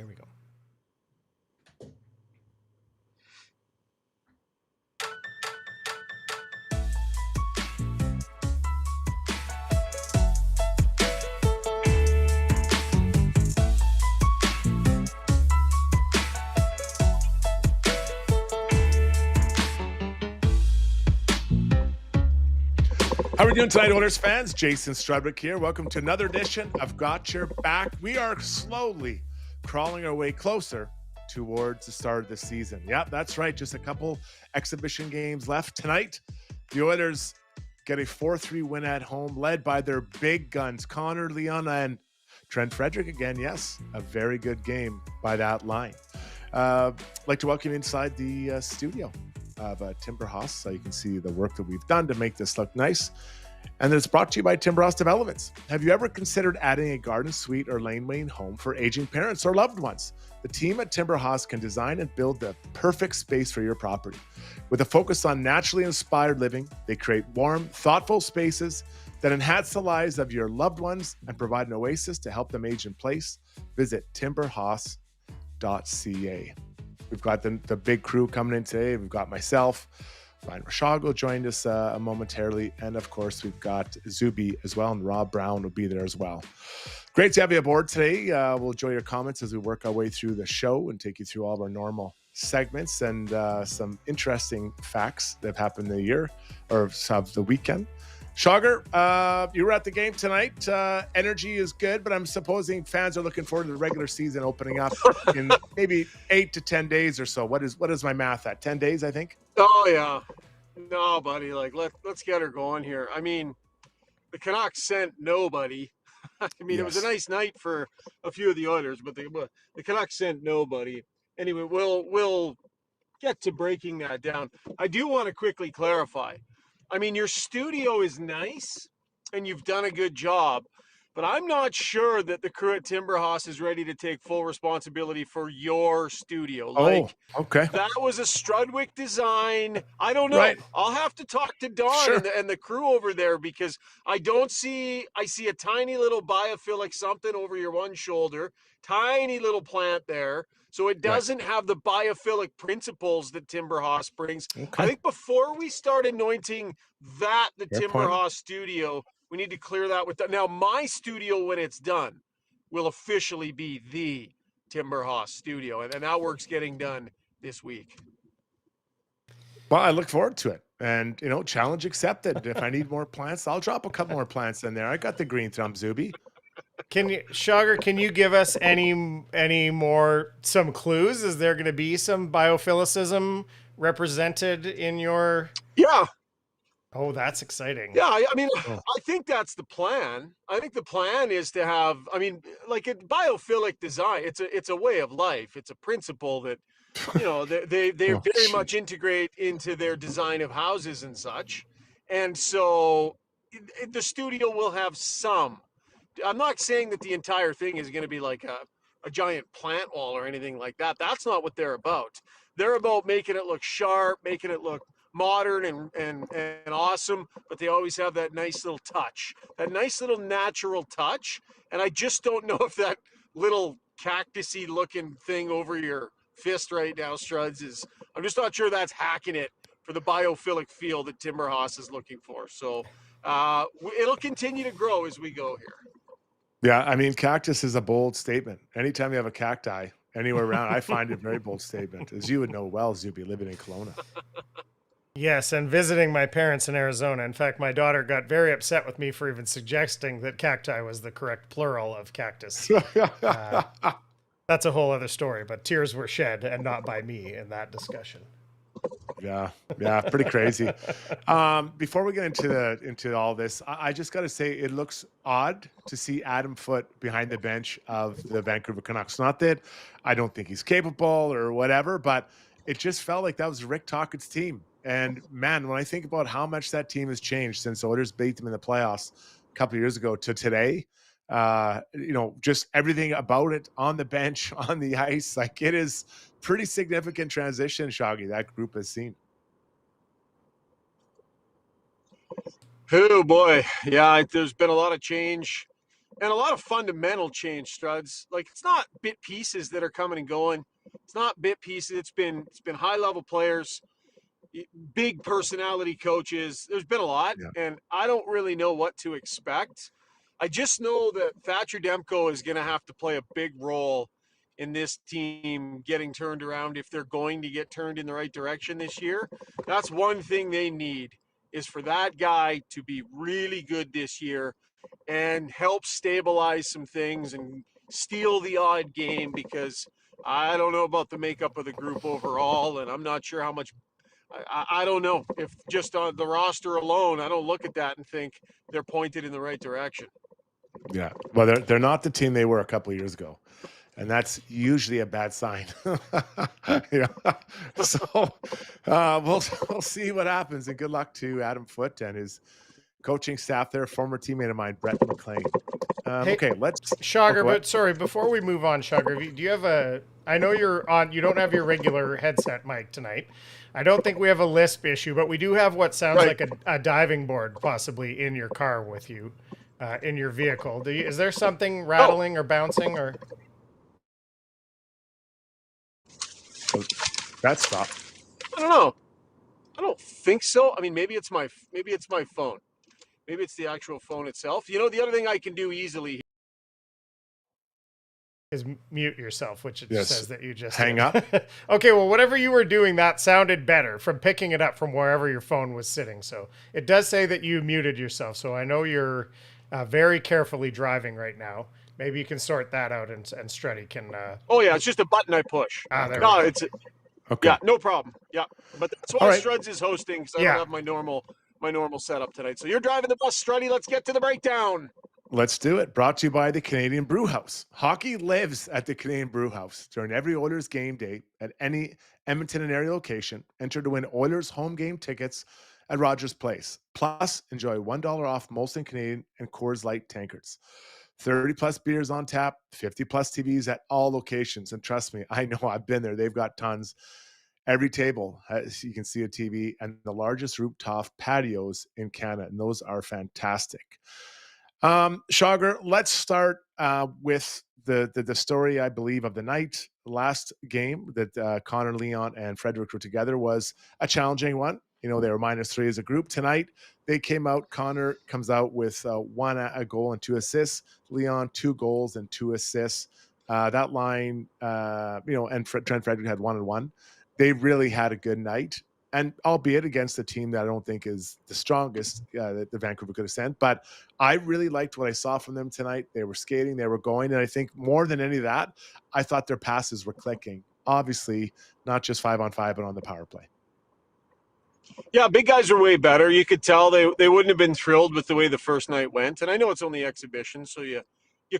Here we go. How are we doing tonight, Oilers fans? Jason Strudwick here. Welcome to another edition of Got Your Back. We are slowly crawling our way closer towards the start of the season. Yeah, that's right. Just a couple exhibition games left tonight. The Oilers get a 4-3 win at home, led by their big guns, Connor, Leon, and Trent Frederic again. Yes, a very good game by that line. I'd like to welcome you inside the studio of Timber House, so you can see the work that we've done to make this look nice. And it's brought to you by Timber House Developments. Have you ever considered adding a garden suite or laneway home for aging parents or loved ones? The team at Timber House can design and build the perfect space for your property. With a focus on naturally inspired living, they create warm, thoughtful spaces that enhance the lives of your loved ones and provide an oasis to help them age in place. Visit timberhouse.ca. We've got the big crew coming in today. We've got myself, Rishaug joined us momentarily, and of course we've got Zuby as well, and Rob Brown will be there as well. Great to have you aboard today. We'll enjoy your comments as we work our way through the show and take you through all of our normal segments and some interesting facts that have happened in the year or of the weekend. Shogger, you were at the game tonight. Energy is good, but I'm supposing fans are looking forward to the regular season opening up in maybe 8 to 10 days or so. What is my math at? 10 days, I think? Oh, yeah. No, buddy, let's get her going here. I mean, the Canucks sent nobody. I mean, It was a nice night for a few of the Oilers, but the Canucks sent nobody. Anyway, we'll get to breaking that down. I do want to quickly clarify. I mean, your studio is nice, and you've done a good job, but I'm not sure that the crew at Timber House is ready to take full responsibility for your studio. Okay. That was a Strudwick design. I don't know. Right. I'll have to talk to Don Sure. and the crew over there, because I see a tiny little biophilic something over your one shoulder, tiny little plant there. So it doesn't have the biophilic principles that Timber House brings. Okay. I think before we start anointing the Timber House studio, we need to clear that with that. Now, my studio, when it's done, will officially be the Timber House studio, and that work's getting done this week. Well, I look forward to it. And, challenge accepted. If I need more plants, I'll drop a couple more plants in there. I got the green thumb, Zuby. Can you give us some clues? Is there going to be some biophilicism represented in your? Yeah. Oh, that's exciting. Yeah, I mean, I think that's the plan. I think the plan is to have, like a biophilic design. It's a way of life. It's a principle that, they very much integrate into their design of houses and such. And so the studio will have some. I'm not saying that the entire thing is going to be like a giant plant wall or anything like that. That's not what they're about. They're about making it look sharp, making it look modern and awesome, but they always have that nice little touch, that nice little natural touch. And I just don't know if that little cactusy looking thing over your fist right now, Struds, I'm just not sure that's hacking it for the biophilic feel that Timber House is looking for. So it'll continue to grow as we go here. Yeah, I mean, cactus is a bold statement. Anytime you have a cacti anywhere around, I find it a very bold statement. As you would know well, Zuby, living in Kelowna. Yes, and visiting my parents in Arizona. In fact, my daughter got very upset with me for even suggesting that cacti was the correct plural of cactus. That's a whole other story, but tears were shed, and not by me, in that discussion. Yeah, pretty crazy. Before we get into all this, I just got to say it looks odd to see Adam Foote behind the bench of the Vancouver Canucks. Not that I don't think he's capable or whatever, but it just felt like that was Rick Tocchet's team. And man, when I think about how much that team has changed since the Oilers beat them in the playoffs a couple of years ago to today, just everything about it on the bench, on the ice, like it is pretty significant transition, Shoggy, that group has seen. Oh boy. Yeah, there's been a lot of change and a lot of fundamental change, Struds. Like, it's not bit pieces that are coming and going. It's not bit pieces. It's been high level players, big personality coaches. There's been a lot, Yeah. and I don't really know what to expect. I just know that Thatcher Demko is going to have to play a big role in this team getting turned around if they're going to get turned in the right direction this year. That's one thing they need, is for that guy to be really good this year and help stabilize some things and steal the odd game, because I don't know about the makeup of the group overall, and I'm not sure how much. I don't know if just on the roster alone, I don't look at that and think they're pointed in the right direction. Yeah. Well, they're not the team they were a couple of years ago, and that's usually a bad sign. Yeah. So we'll see what happens, and good luck to Adam Foote and his coaching staff there. Former teammate of mine, Brett McLean. Hey, Okay, let's. Sugar, go ahead. but sorry, before we move on, Sugar, do you have a? I know you're on. You don't have your regular headset mic tonight. I don't think we have a lisp issue, but we do have what sounds Right. like a diving board possibly in your car with you, in your vehicle. Is there something rattling or bouncing or? That stop. I don't know. I don't think so. I mean, maybe it's my phone. Maybe it's the actual phone itself. You know, the other thing I can do easily Is mute yourself, which it Yes. says that you just Hang did. up. Okay, well, whatever you were doing, that sounded better from picking it up from wherever your phone was sitting. So it does say that you muted yourself. So I know you're very carefully driving right now. Maybe you can sort that out, and Struddy can. Oh yeah, it's just a button I push. There we No, go. it's Okay. yeah, no problem. Yeah, but that's why All right. Struds is hosting, because I Yeah. don't have my normal setup tonight. So you're driving the bus, Struddy. Let's get to the breakdown. Let's do it. Brought to you by the Canadian Brew House. Hockey lives at the Canadian Brew House. During every Oilers game day at any Edmonton and area location, enter to win Oilers home game tickets at Rogers Place. Plus, enjoy $1 off Molson Canadian and Coors Light tankards. 30 plus beers on tap, 50 plus TVs at all locations. And trust me, I know I've been there. They've got tons. Every table has, you can see a TV, and the largest rooftop patios in Canada. And those are fantastic. Sugar, let's start with the story, I believe, of the night. Last game that Connor, Leon, and Frederic were together was a challenging one. You know, they were -3 as a group. Tonight, they came out. Connor comes out with a goal and 2 assists. Leon, 2 goals and 2 assists. That line, and Trent Frederic had 1 and 1. They really had a good night. And albeit against a team that I don't think is the strongest that the Vancouver could have sent. But I really liked what I saw from them tonight. They were skating, they were going. And I think more than any of that, I thought their passes were clicking. Obviously, not just 5-on-5, but on the power play. Yeah, big guys are way better. You could tell they wouldn't have been thrilled with the way the first night went. And I know it's only exhibition, so you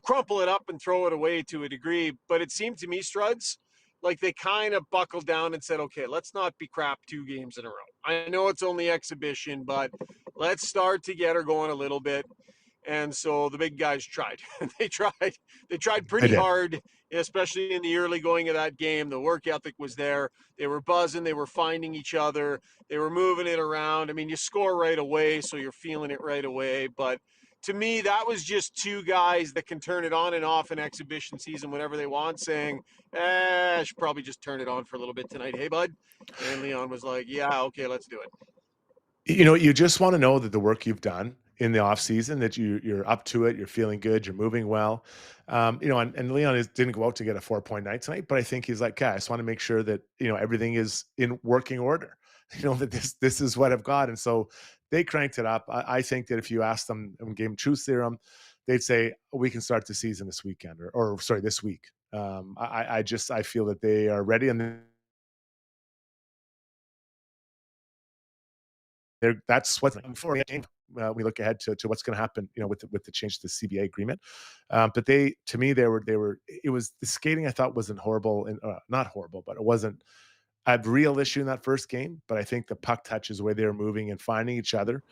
crumple it up and throw it away to a degree. But it seemed to me, Struds, like they kind of buckled down and said, okay, let's not be crap 2 games in a row. I know it's only exhibition, but let's start to get her going a little bit. And so the big guys tried. They tried pretty hard, especially in the early going of that game. The work ethic was there. They were buzzing. They were finding each other. They were moving it around. I mean, you score right away, so you're feeling it right away. But to me, that was just 2 guys that can turn it on and off in exhibition season whenever they want, saying, I should probably just turn it on for a little bit tonight. Hey, bud. And Leon was like, yeah, okay, let's do it. You know, you just want to know that the work you've done in the off season, that you're up to it, you're feeling good, you're moving well. And Leon didn't go out to get a 4-point night tonight, but I think he's like, I just want to make sure that, everything is in working order, that this is what I've got. And so they cranked it up. I think that if you ask them and gave them truth serum, they'd say, we can start the season this weekend or this week. I feel that they are ready, and that's what's before the game. We look ahead to what's going to happen, with the change to the CBA agreement. But to me, it was the skating. I thought wasn't horrible, and not horrible, but it wasn't a real issue in that first game. But I think the puck touches, the way they were moving and finding each other,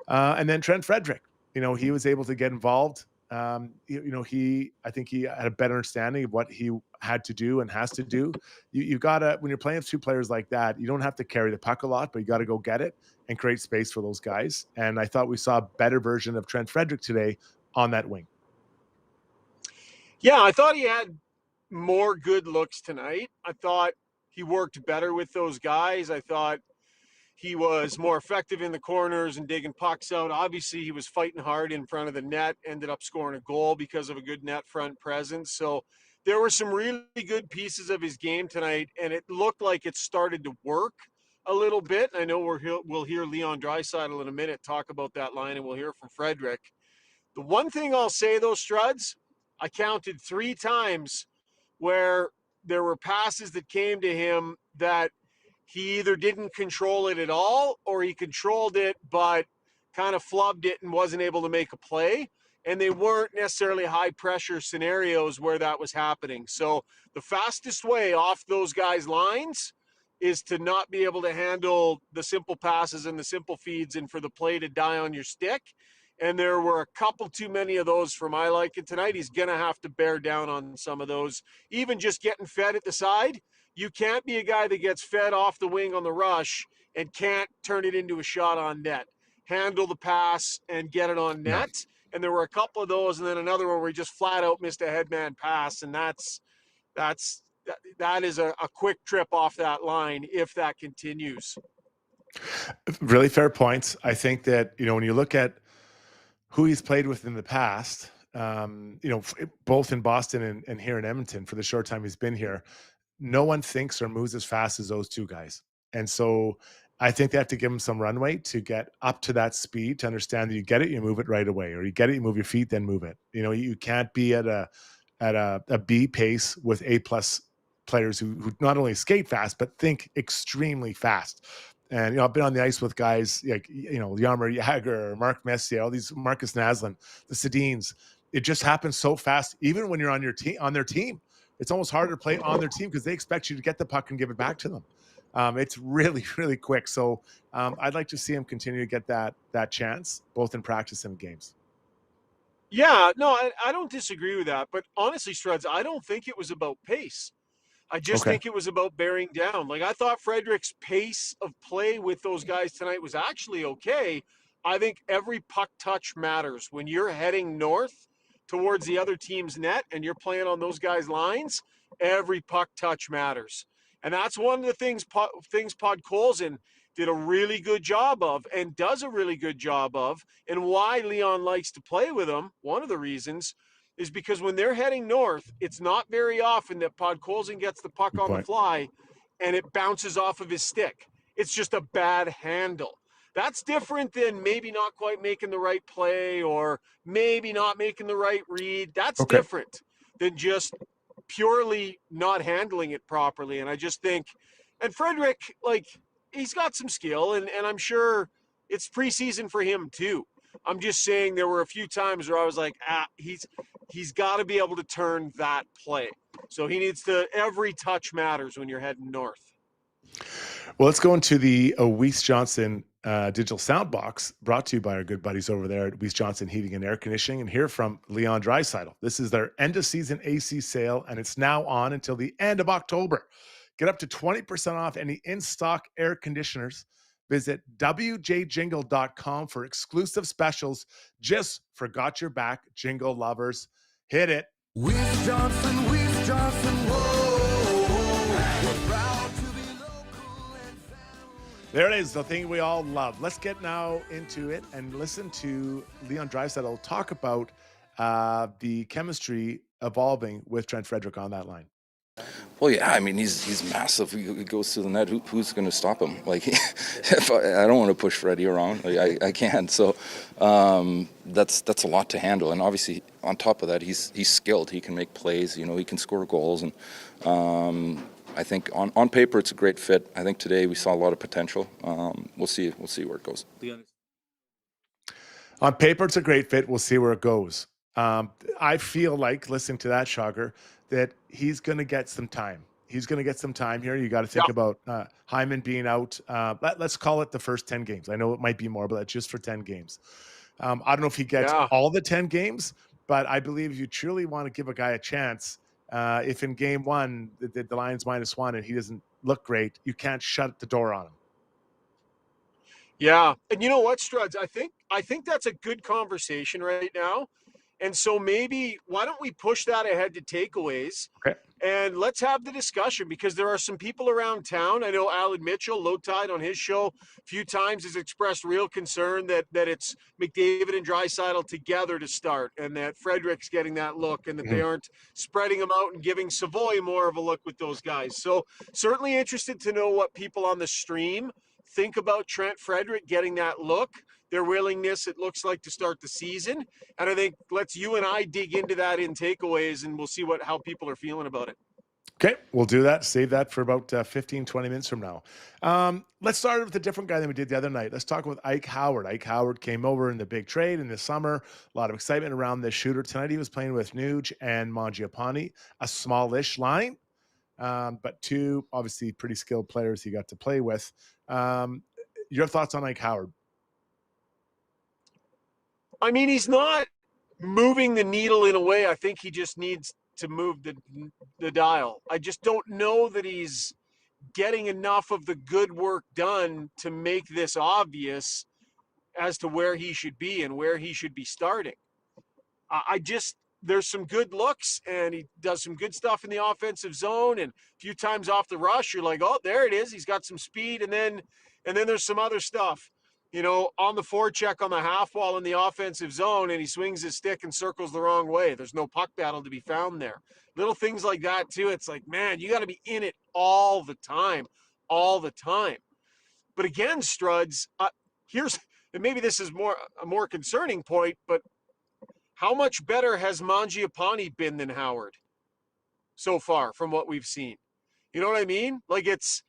and then Trent Frederic, he was able to get involved. I think he had a better understanding of what he had to do and has to do. You gotta, when you're playing 2 players like that, you don't have to carry the puck a lot, but you got to go get it and create space for those guys. And I thought we saw a better version of Trent Frederic today on that wing. Yeah, I thought he had more good looks tonight. I thought he worked better with those guys. I thought he was more effective in the corners and digging pucks out. Obviously, he was fighting hard in front of the net, ended up scoring a goal because of a good net front presence. So there were some really good pieces of his game tonight, and it looked like it started to work a little bit. I know we'll hear Leon Draisaitl in a minute talk about that line, and we'll hear from Frederic. The one thing I'll say, though, Struds, I counted 3 times where there were passes that came to him that he either didn't control it at all or he controlled it but kind of flubbed it and wasn't able to make a play. And they weren't necessarily high pressure scenarios where that was happening. So the fastest way off those guys' lines is to not be able to handle the simple passes and the simple feeds and for the play to die on your stick. And there were a couple too many of those for my liking tonight. He's going to have to bear down on some of those. Even just getting fed at the side, you can't be a guy that gets fed off the wing on the rush and can't turn it into a shot on net. Handle the pass and get it on No. net. And there were a couple of those, and then another one where he just flat out missed a headman pass, and that is a quick trip off that line if that continues. Really fair points. I think that, when you look at who he's played with in the past, both in Boston and here in Edmonton for the short time he's been here, no one thinks or moves as fast as those two guys. And so I think they have to give him some runway to get up to that speed, to understand that you get it, you move it right away, or you get it, you move your feet, then move it. You can't be at a B pace with A plus players who not only skate fast, but think extremely fast. And, I've been on the ice with guys like, Jaromir Jagr, Mark Messier, all these, Marcus Naslund, the Sedins. It just happens so fast, even when you're on their team. It's almost harder to play on their team because they expect you to get the puck and give it back to them. It's really, really quick. So I'd like to see him continue to get that chance, both in practice and games. Yeah, no, I don't disagree with that. But honestly, Struds, I don't think it was about pace. I just think it was about bearing down. Like, I thought Frederic's pace of play with those guys tonight was actually okay. I think every puck touch matters. When you're heading north towards the other team's net and you're playing on those guys' lines, every puck touch matters. And that's one of the things Podkolzin did a really good job of and does a really good job of, and why Leon likes to play with him. One of the reasons is because when they're heading north, it's not very often that Podkolzin gets the puck on the fly and it bounces off of his stick. It's just a bad handle. That's different than maybe not quite making the right play or maybe not making the right read. That's different than just purely not handling it properly. And I just think, and Frederic, like, he's got some skill, and I'm sure it's preseason for him too. I'm just saying there were a few times where I was like, he's got to be able to turn that play. So he needs to, every touch matters when you're heading north. Well, let's go into the Weiss Johnson digital sound box, brought to you by our good buddies over there at Weiss Johnson Heating and Air Conditioning, and hear from Leon Draisaitl. This is their end of season AC sale, and it's now on until the end of October. Get up to 20% off any in-stock air conditioners. Visit wjjingle.com for exclusive specials just for Got Your Back Jingle lovers. Hit it. Weiss Johnson, whoa. We're proud to be local and family. There it is, the thing we all love. Let's get now into it and listen to Leon Draisaitl talk about the chemistry evolving with Trent Frederic on that line. Well, yeah, I mean, he's massive. He goes to the net. Who's going to stop him? Like, if I don't want to push Freddie around. Like, I can't. So that's a lot to handle. And obviously, on top of that, he's skilled. He can make plays. He can score goals. And I think on paper, it's a great fit. I think today we saw a lot of potential. We'll see where it goes. On paper, it's a great fit. We'll see where it goes. I feel like, listening to that, Shogger, that he's going to get some time. He's going to get some time here. You got to think about Hyman being out. Let's call it the first 10 games. I know it might be more, but that's just for 10 games. I don't know if he gets all the 10 games, but I believe you truly want to give a guy a chance. If in game one, the Lions -1 and he doesn't look great, you can't shut the door on him. Yeah. And you know what, Struds? I think that's a good conversation right now. And so maybe why don't we push that ahead to takeaways? Okay. And let's have the discussion, because there are some people around town. I know Alan Mitchell, Low Tide, on his show a few times has expressed real concern that it's McDavid and Draisaitl together to start, and that Frederic's getting that look, and that they aren't spreading them out and giving Savoy more of a look with those guys. So certainly interested to know what people on the stream think about Trent Frederic getting that look, their willingness, it looks like, to start the season. And I think let's you and I dig into that in takeaways, and we'll see how people are feeling about it. Okay, we'll do that. Save that for about 15, 20 minutes from now. Let's start with a different guy than we did the other night. Let's talk with Ike Howard. Ike Howard came over in the big trade in the summer. A lot of excitement around this shooter. Tonight he was playing with Nuge and Mangiapane, a smallish line, but two obviously pretty skilled players he got to play with. Your thoughts on Ike Howard? I mean, he's not moving the needle in a way. I think he just needs to move the dial. I just don't know that he's getting enough of the good work done to make this obvious as to where he should be and where he should be starting. There's some good looks, and he does some good stuff in the offensive zone, and a few times off the rush, you're like, oh, there it is. He's got some speed, and then there's some other stuff. You know, on the forecheck on the half wall in the offensive zone, and he swings his stick and circles the wrong way. There's no puck battle to be found there. Little things like that, too. It's like, man, you got to be in it all the time. But again, Struds, and maybe this is a more concerning point, but how much better has Mangiapane been than Howard so far from what we've seen? You know what I mean? Like, it's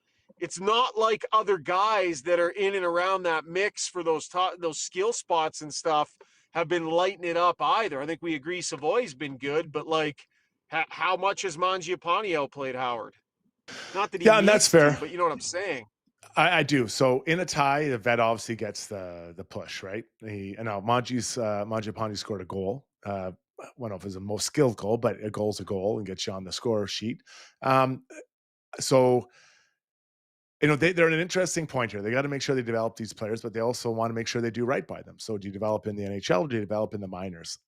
not like other guys that are in and around that mix for those skill spots and stuff have been lighting it up either. I think we agree Savoy's been good, but like, how much has Mangiapane outplayed Howard? Not that he and that's fair, but you know what I'm saying. I do. So in a tie, the vet obviously gets the push, right? Mangiapane scored a goal. One of his most skilled goal, but a goal's a goal and gets you on the score sheet. So you know, they're in an interesting point here. They got to make sure they develop these players, but they also want to make sure they do right by them. So do you develop in the NHL or do you develop in the minors?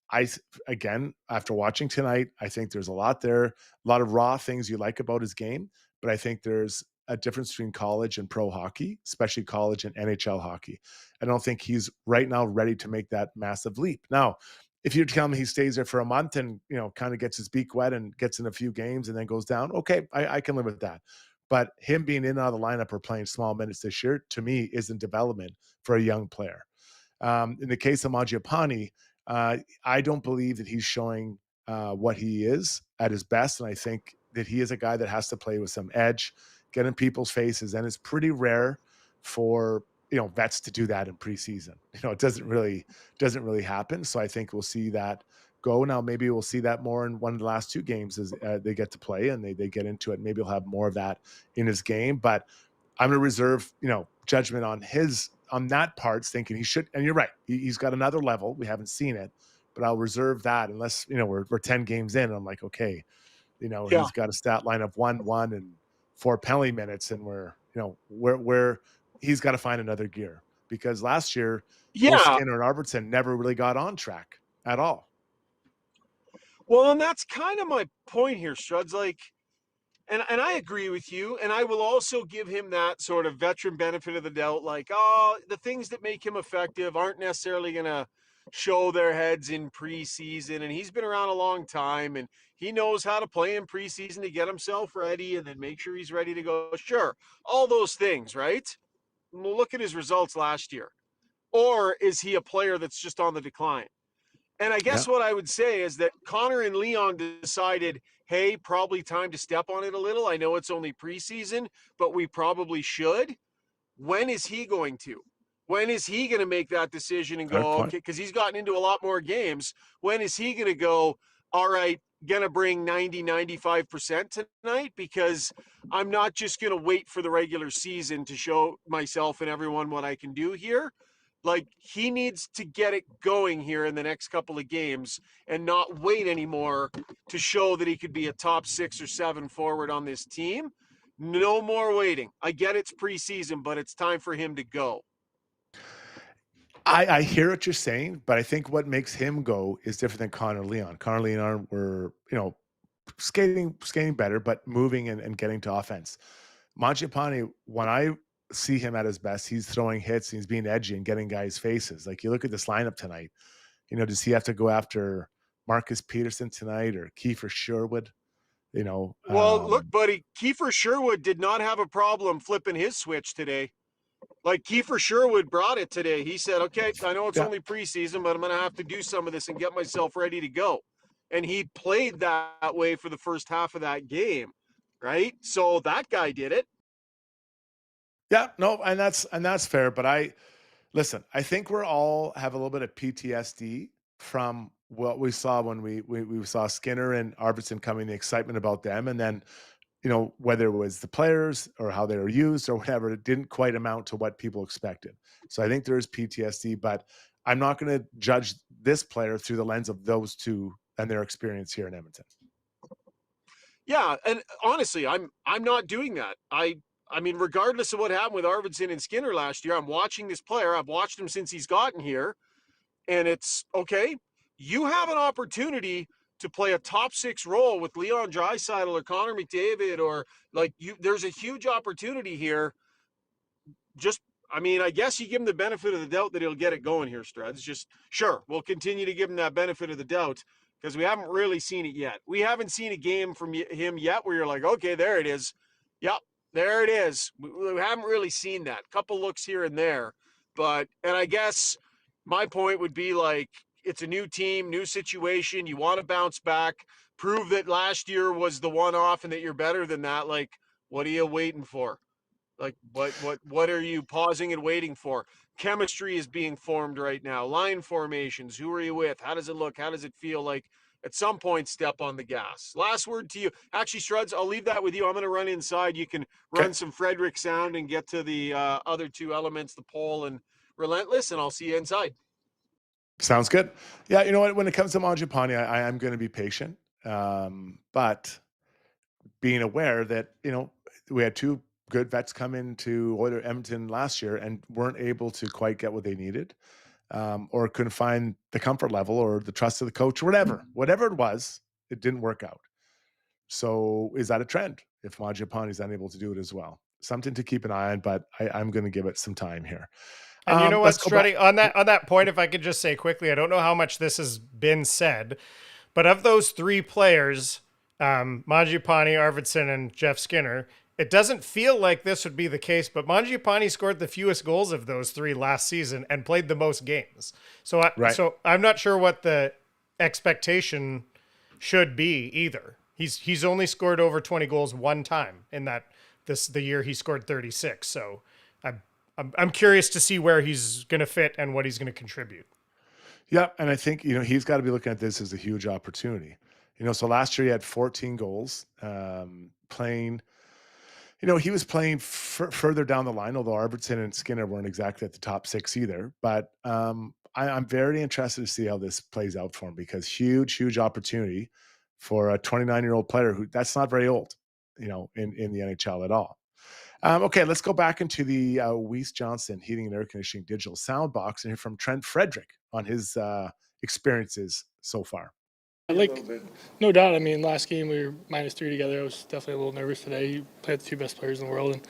Again, after watching tonight, I think there's a lot there, a lot of raw things you like about his game, but I think there's a difference between college and pro hockey, especially college and NHL hockey. I don't think he's right now ready to make that massive leap. Now, if you tell me he stays there for a month and, you know, kind of gets his beak wet and gets in a few games and then goes down, okay, I can live with that. But him being in and out of the lineup or playing small minutes this year, to me, isn't development for a young player. In the case of Mangiapane, I don't believe that he's showing what he is at his best. And I think that he is a guy that has to play with some edge, get in people's faces. And it's pretty rare for, you know, vets to do that in preseason. You know, it doesn't really happen. So I think we'll see that go. Now, maybe we'll see that more in one of the last two games as they get to play and they get into it. Maybe he'll have more of that in his game, but I'm going to reserve, you know, judgment on that part, thinking he should. And you're right. He's got another level. We haven't seen it, but I'll reserve that unless, you know, we're 10 games in. And I'm like, okay, you know, he's got a stat line of 1-1 and 4 penalty minutes. And we're he's got to find another gear, because last year, Skinner and Arvidsson never really got on track at all. Well, and that's kind of my point here, Struds. Like, and I agree with you, and I will also give him that sort of veteran benefit of the doubt. Like, the things that make him effective aren't necessarily going to show their heads in preseason, and he's been around a long time, and he knows how to play in preseason to get himself ready and then make sure he's ready to go. Sure, all those things, right? Well, look at his results last year. Or is he a player that's just on the decline? And I guess what I would say is that Connor and Leon decided, hey, probably time to step on it a little. I know it's only preseason, but we probably should. When is he going to? When is he going to make that decision and go, okay, because he's gotten into a lot more games. When is he going to go, all right, going to bring 90, 95% tonight? Because I'm not just going to wait for the regular season to show myself and everyone what I can do here. Like, he needs to get it going here in the next couple of games and not wait anymore to show that he could be a top 6 or 7 forward on this team. No more waiting. I get it's preseason, but it's time for him to go. I hear what you're saying, but I think what makes him go is different than Connor Leon. Connor Leon were, skating better, but moving and getting to offense. Mangiapane, when I see him at his best, he's throwing hits and he's being edgy and getting guys' faces. Like, you look at this lineup tonight, does he have to go after Marcus Peterson tonight or Kiefer Sherwood? Well, look, buddy, Kiefer Sherwood did not have a problem flipping his switch today. Like, Kiefer Sherwood brought it today. He said, okay, I know it's only preseason, but I'm going to have to do some of this and get myself ready to go. And he played that way for the first half of that game, right? So that guy did it. Yeah, no, and that's fair. But I think we're all have a little bit of PTSD from what we saw when we saw Skinner and Arvidsson coming, the excitement about them, and then whether it was the players or how they were used or whatever, it didn't quite amount to what people expected. So I think there is PTSD, but I'm not going to judge this player through the lens of those two and their experience here in Edmonton. Yeah, and honestly, I'm not doing that. I mean, regardless of what happened with Arvidsson and Skinner last year, I'm watching this player. I've watched him since he's gotten here, and it's okay. You have an opportunity to play a top 6 role with Leon Draisaitl or Connor McDavid, or there's a huge opportunity here. I guess you give him the benefit of the doubt that he'll get it going here, Struds. Just sure, we'll continue to give him that benefit of the doubt because we haven't really seen it yet. We haven't seen a game from him yet where you're like, okay, there it is. Yep, there it is. We haven't really seen that. Couple looks here and there, and I guess my point would be like, it's a new team, new situation. You want to bounce back, prove that last year was the one-off and that you're better than that. Like, what are you waiting for? Like, what are you pausing and waiting for? Chemistry is being formed right now. Line formations. Who are you with? How does it look? How does it feel? Like, at some point, step on the gas. Last word to you. Actually, Struds, I'll leave that with you. I'm going to run inside. You can run some Frederic sound and get to the other two elements, the pole and relentless, and I'll see you inside. Sounds good. Yeah, you know what? When it comes to Mangiapane, I am going to be patient, but being aware that we had two good vets come into Edmonton last year and weren't able to quite get what they needed, or couldn't find the comfort level or the trust of the coach, or whatever it was, it didn't work out. So is that a trend if Mangiapane is unable to do it as well? Something to keep an eye on, but I'm going to give it some time here. And you know what, Struddy, on that point, if I could just say quickly, I don't know how much this has been said, but of those 3 players, Mangiapane, Arvidsson, and Jeff Skinner, it doesn't feel like this would be the case, but Mangiapane scored the fewest goals of those 3 last season and played the most games. So I'm not sure what the expectation should be either. He's only scored over 20 goals one time in the year he scored 36. So I'm curious to see where he's going to fit and what he's going to contribute. Yeah, and I think he's got to be looking at this as a huge opportunity. So last year he had 14 goals, playing. He was playing further down the line, although Arvidsson and Skinner weren't exactly at the top 6 either. But I'm very interested to see how this plays out for him, because huge opportunity for a 29-year-old player who that's not very old, in the NHL at all. Okay, let's go back into the Weiss Johnson Heating and Air Conditioning digital sound box and hear from Trent Frederic on his experiences so far. No doubt. I mean, last game we were -3 together. I was definitely a little nervous today. You played the 2 best players in the world and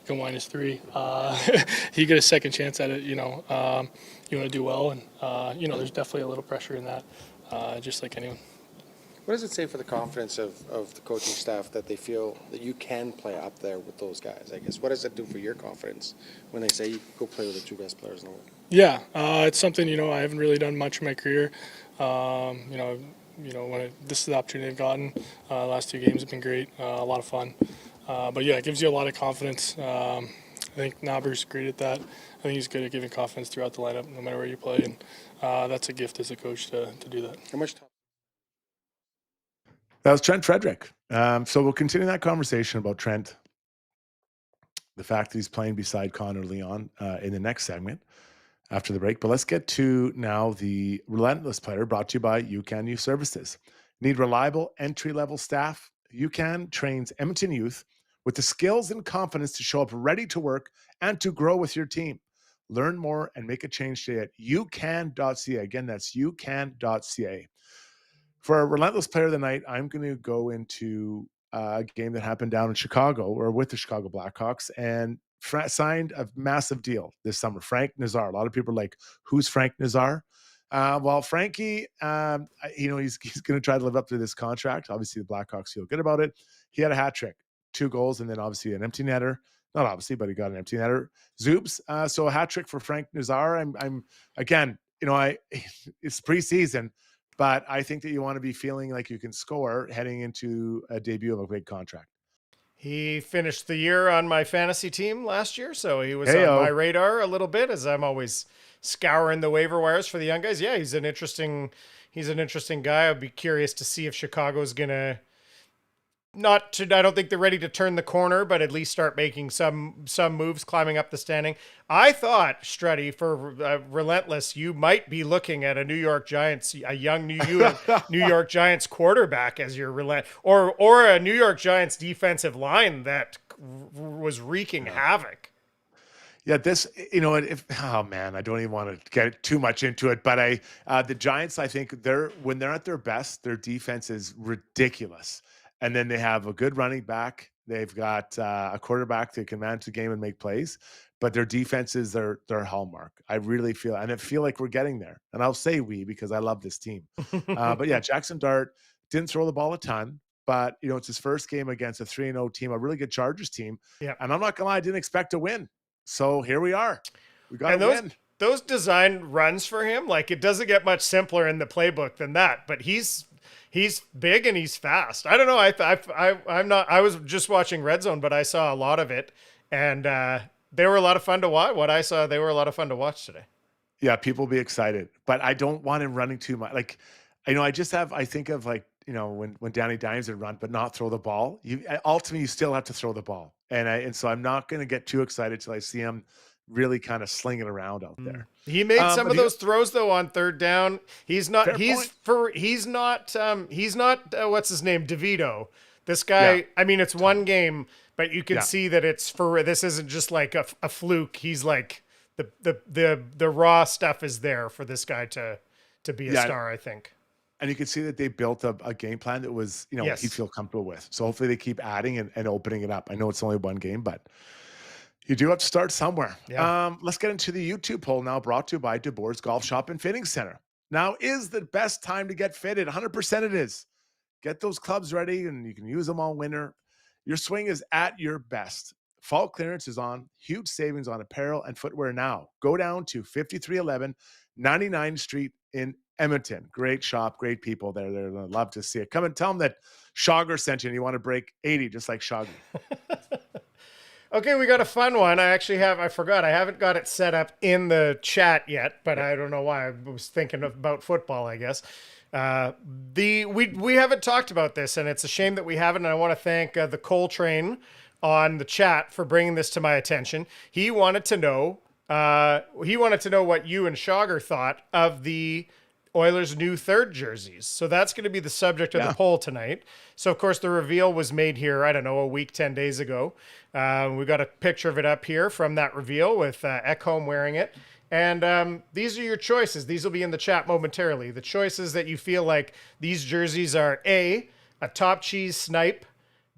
you go -3. You get a second chance at it, you want to do well. And, there's definitely a little pressure in that, just like anyone. What does it say for the confidence of the coaching staff that they feel that you can play up there with those guys? I guess, what does that do for your confidence when they say you go play with the 2 best players in the world? Yeah, it's something, I haven't really done much in my career. This is the opportunity I've gotten. Last 2 games have been great, a lot of fun. But yeah, it gives you a lot of confidence. I think Naber's great at that. I think he's good at giving confidence throughout the lineup, no matter where you play. And that's a gift as a coach to do that. How much time? That was Trent Frederic. So we'll continue that conversation about Trent, the fact that he's playing beside Connor Leon in the next segment after the break. But let's get to now the Relentless Player, brought to you by UCAN Youth Services. Need reliable entry-level staff? UCAN trains Edmonton youth with the skills and confidence to show up ready to work and to grow with your team. Learn more and make a change today at youcan.ca. Again, that's youcan.ca. For a relentless player of the night, I'm going to go into a game that happened down in Chicago or with the Chicago Blackhawks and signed a massive deal this summer. Frank Nazar. A lot of people are like, who's Frank Nazar? Well, Frankie, he's going to try to live up to this contract. Obviously, the Blackhawks feel good about it. He had a hat trick, 2 goals, and then obviously an empty netter. Not obviously, but he got an empty netter. Zoobs. So a hat trick for Frank Nazar. I'm again, it's preseason, but I think that you want to be feeling like you can score heading into a debut of a big contract. He finished the year on my fantasy team last year, so he was on my radar a little bit, as I'm always scouring the waiver wires for the young guys. Yeah, he's an interesting guy. I'd be curious to see if Chicago's gonna I don't think they're ready to turn the corner, but at least start making some moves climbing up the standing. I thought, Struddy, for relentless, you might be looking at a young New York Giants quarterback as your or a New York Giants defensive line that was wreaking havoc. Yeah, oh man, I don't even want to get too much into it, but the Giants, I think when they're at their best, their defense is ridiculous. And then they have a good running back. They've got a quarterback that can manage the game and make plays, but their defense is their hallmark. I really feel like we're getting there. And I'll say we because I love this team. But yeah, Jackson Dart didn't throw the ball a ton, but it's his first game against a 3-0 team, a really good Chargers team. Yeah. And I'm not gonna lie, I didn't expect to win. So here we are. We got to win. Those design runs for him, like it doesn't get much simpler in the playbook than that. But he's big and he's fast. I don't know. I'm not. I was just watching Red Zone, but I saw a lot of it, and they were a lot of fun to watch. What I saw, they were a lot of fun to watch today. Yeah, people will be excited, but I don't want him running too much. Like, I think of like when Danny Dimes would run, but not throw the ball. Ultimately, you still have to throw the ball, and so I'm not going to get too excited till I see him really kind of slinging around out there. He made some of those throws though on third down. He's not what's his name? DeVito. This guy, yeah. I mean, it's one game, but you can see that this isn't just like a fluke. He's like the raw stuff is there for this guy to be a star, I think. And you can see that they built a game plan that was, he'd feel comfortable with. So hopefully they keep adding and opening it up. I know it's only one game, but you do have to start somewhere. Yeah. Let's get into the YouTube poll now, brought to you by DeBoer's Golf Shop and Fitting Center. Now is the best time to get fitted. 100% it is. Get those clubs ready and you can use them all winter. Your swing is at your best. Fall clearance is on. Huge savings on apparel and footwear now. Go down to 5311 99th Street in Edmonton. Great shop, great people there. They're going to love to see it. Come and tell them that Shogger sent you and you want to break 80 just like Shoggy. Okay, we got a fun one. I forgot. I haven't got it set up in the chat yet, but I don't know why. I was thinking about football, I guess. We haven't talked about this, and it's a shame that we haven't. And I want to thank the Cole Train on the chat for bringing this to my attention. He wanted to know what you and Shogger thought of the Oilers' new third jerseys. So that's going to be the subject of the poll tonight. So, of course, the reveal was made here, I don't know, a week, 10 days ago. We got a picture of it up here from that reveal with Ekholm wearing it. And these are your choices. These will be in the chat momentarily. The choices that you feel like these jerseys are A, a top cheese snipe,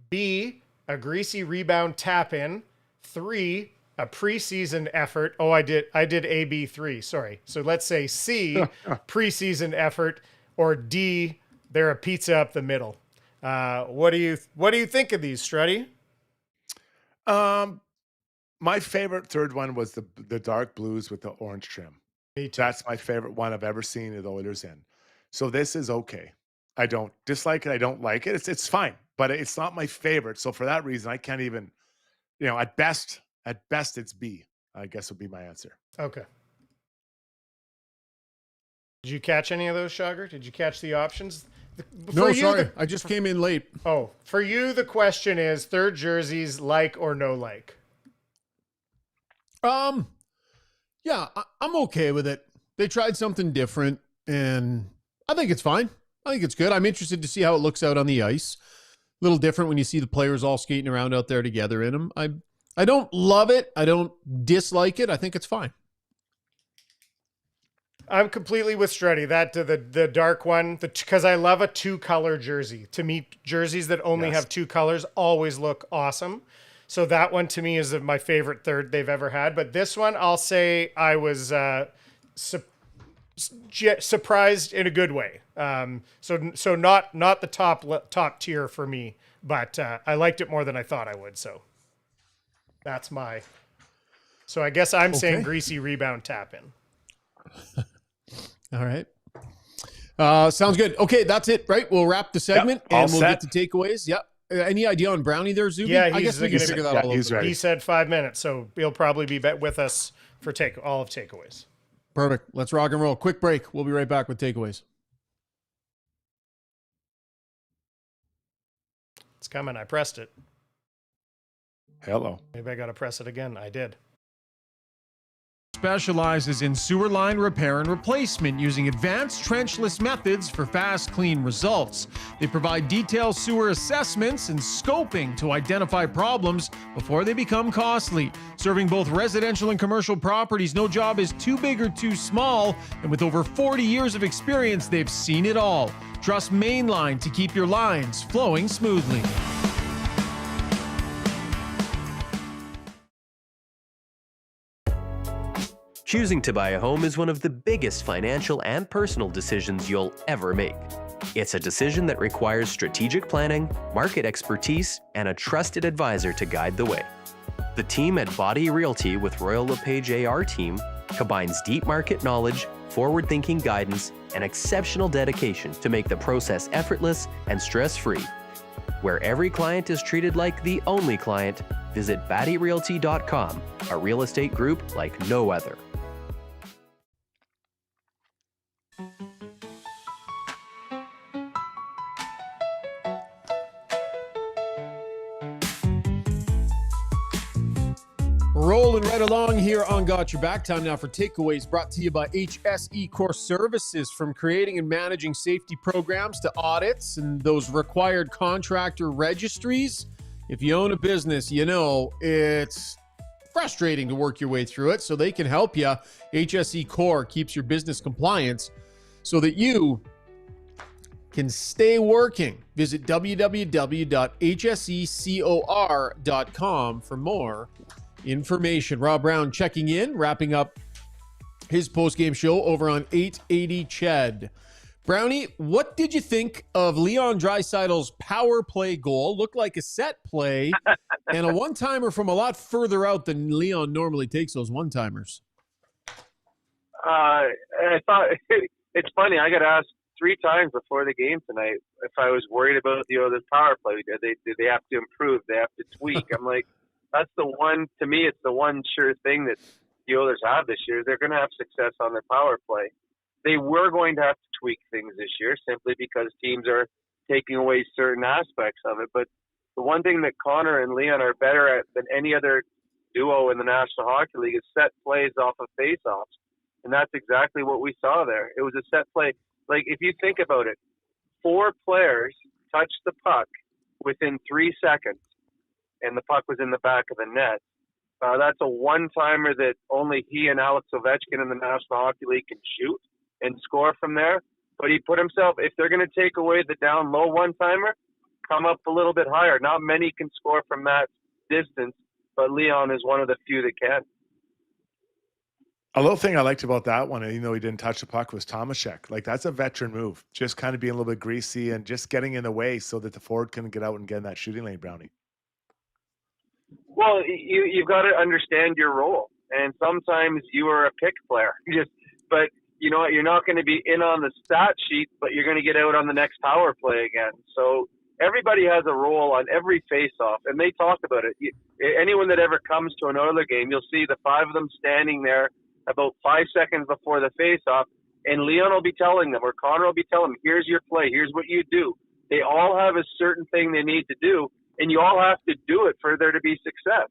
B, a greasy rebound tap in, 3, a preseason effort. Oh, I did AB3. Sorry. So let's say C, preseason effort, or D, they're a pizza up the middle. What do you think of these, Struddy? My favorite third one was the dark blues with the orange trim. Me too. That's my favorite one I've ever seen the Oilers in. So this is okay. I don't dislike it. I don't like it. It's fine, but it's not my favorite. So for that reason, I can't even, at best it's B, I guess would be my answer. Okay. Did you catch any of those, Shogger? Did you catch the options? No, sorry. I just came in late. Oh, for you, the question is third jerseys, like or no like? Yeah, I'm okay with it. They tried something different, and I think it's fine. I think it's good. I'm interested to see how it looks out on the ice. A little different when you see the players all skating around out there together in them. I don't love it. I don't dislike it. I think it's fine. I'm completely with Struddy. That the dark one, because I love a 2-color jersey. To me, jerseys that only have 2 colors always look awesome. So that one to me is my favorite third they've ever had. But this one, I'll say I was surprised in a good way. So not the top tier for me, but I liked it more than I thought I would. So that's my. So I guess I'm saying greasy rebound tap in. All right. Sounds good. Okay, that's it, right? We'll wrap the segment and we'll get to takeaways. Yep. Any idea on Brownie there, Zuby? Yeah, I guess we can figure that all he's out. ready. He said 5 minutes, so he'll probably be with us for all of takeaways. Perfect. Let's rock and roll. Quick break. We'll be right back with takeaways. It's coming. I pressed it. Hello. Maybe I got to press it again. I did. Specializes in sewer line repair and replacement using advanced trenchless methods for fast, clean results. They provide detailed sewer assessments and scoping to identify problems before they become costly. Serving both residential and commercial properties, no job is too big or too small, and with over 40 years of experience, they've seen it all. Trust Mainline to keep your lines flowing smoothly. Choosing to buy a home is one of the biggest financial and personal decisions you'll ever make. It's a decision that requires strategic planning, market expertise, and a trusted advisor to guide the way. The team at Body Realty with Royal LePage AR team combines deep market knowledge, forward-thinking guidance, and exceptional dedication to make the process effortless and stress-free. Where every client is treated like the only client, visit BaddyRealty.com, a real estate group like no other. Rolling right along here on Got Your Back. Time now for takeaways, brought to you by HSE Core Services. From creating and managing safety programs to audits and those required contractor registries. If you own a business, you know it's frustrating to work your way through it, so they can help you. HSE Core keeps your business compliance so that you can stay working. Visit www.hsecor.com for more information. Rob Brown checking in, wrapping up his post-game show over on 880 Ched. Brownie, what did you think of Leon Draisaitl's power play goal? Looked like a set play and a one-timer from a lot further out than Leon normally takes those one-timers. I thought it's funny. I got asked 3 times before the game tonight if I was worried about this power play. Did they have to improve? They have to tweak? I'm like, that's the one, to me, it's the one sure thing that the Oilers have this year. They're going to have success on their power play. They were going to have to tweak things this year simply because teams are taking away certain aspects of it. But the one thing that Connor and Leon are better at than any other duo in the National Hockey League is set plays off of face-offs. And that's exactly what we saw there. It was a set play. Like, if you think about it, 4 players touched the puck within 3 seconds, and the puck was in the back of the net. That's a one-timer that only he and Alex Ovechkin in the National Hockey League can shoot and score from there. But he put himself, if they're going to take away the down-low one-timer, come up a little bit higher. Not many can score from that distance, but Leon is one of the few that can. A little thing I liked about that one, even though he didn't touch the puck, was Tomaszek. Like, that's a veteran move. Just kind of being a little bit greasy and just getting in the way so that the forward can get out and get in that shooting lane, Brownie. Well, you've got to understand your role, and sometimes you are a pick player. But you know what? You're not going to be in on the stat sheet, but you're going to get out on the next power play again. So everybody has a role on every face-off, and they talk about it. Anyone that ever comes to an Oiler game, you'll see the 5 of them standing there about 5 seconds before the face-off, and Leon will be telling them, or Connor will be telling them, here's your play, here's what you do. They all have a certain thing they need to do, and you all have to do it for there to be success.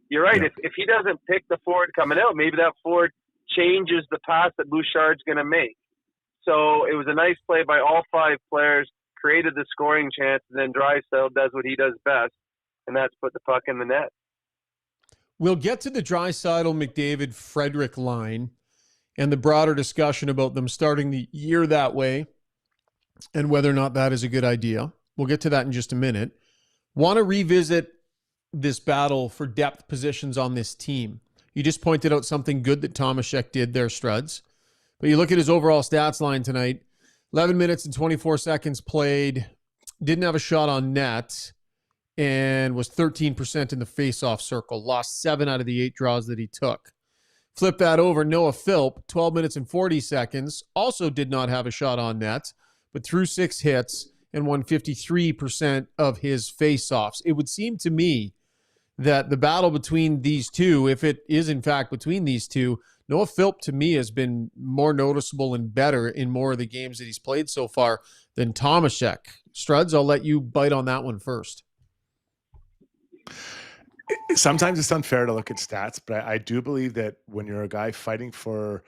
You're right. Yeah. If he doesn't pick the forward coming out, maybe that forward changes the pass that Bouchard's going to make. So it was a nice play by all 5 players, created the scoring chance, and then Draisaitl does what he does best, and that's put the puck in the net. We'll get to the Draisaitl, McDavid, Frederic line and the broader discussion about them starting the year that way and whether or not that is a good idea. We'll get to that in just a minute. Want to revisit this battle for depth positions on this team. You just pointed out something good that Tomaszek did there, Struds. But you look at his overall stats line tonight, 11 minutes and 24 seconds played, didn't have a shot on net, and was 13% in the face-off circle, lost 7 out of the 8 draws that he took. Flip that over, Noah Philp, 12 minutes and 40 seconds, also did not have a shot on net, but threw 6 hits and won 53% of his face-offs. It would seem to me that the battle between these two, if it is in fact between these two, Noah Philp to me has been more noticeable and better in more of the games that he's played so far than Tomaszek. Struds, I'll let you bite on that one first. Sometimes it's unfair to look at stats, but I do believe that when you're a guy fighting for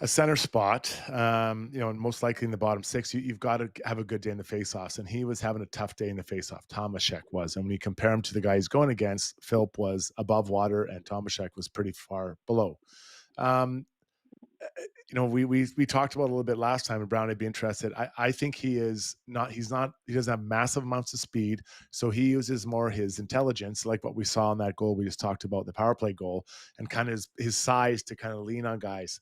a center spot, and most likely in the bottom 6, you've got to have a good day in the faceoffs. And he was having a tough day in the faceoff. Tomaszek was. And when you compare him to the guy he's going against, Philp was above water and Tomaszek was pretty far below. We talked about it a little bit last time, and Brownie would be interested. I think he doesn't have massive amounts of speed, so he uses more his intelligence, like what we saw in that goal we just talked about, the power play goal, and kind of his size to kind of lean on guys.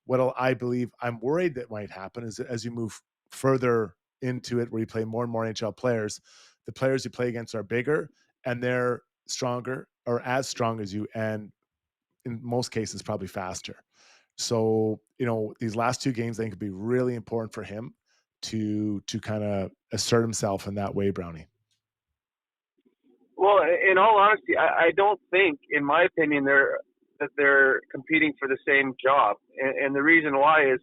What I believe I'm worried that might happen is that as you move further into it, where you play more and more NHL players, the players you play against are bigger and they're stronger or as strong as you, and in most cases probably faster. So, these last 2 games I think would be really important for him to kind of assert himself in that way, Brownie. Well, in all honesty, I don't think, in my opinion, they're competing for the same job. And the reason why is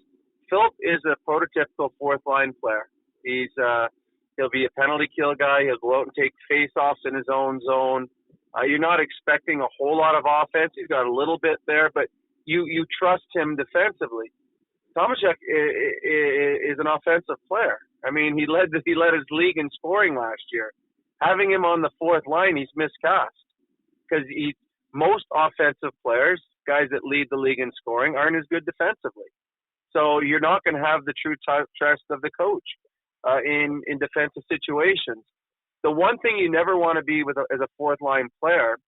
Philp is a prototypical 4th line player. He'll be a penalty kill guy. He'll go out and take face-offs in his own zone. You're not expecting a whole lot of offense. He's got a little bit there, but you trust him defensively. Tomaszek is an offensive player. I mean, he led his league in scoring last year. Having him on the 4th line, he's miscast, because most offensive players, guys that lead the league in scoring, aren't as good defensively. So you're not going to have the true trust of the coach in defensive situations. The one thing you never want to be as a 4th line player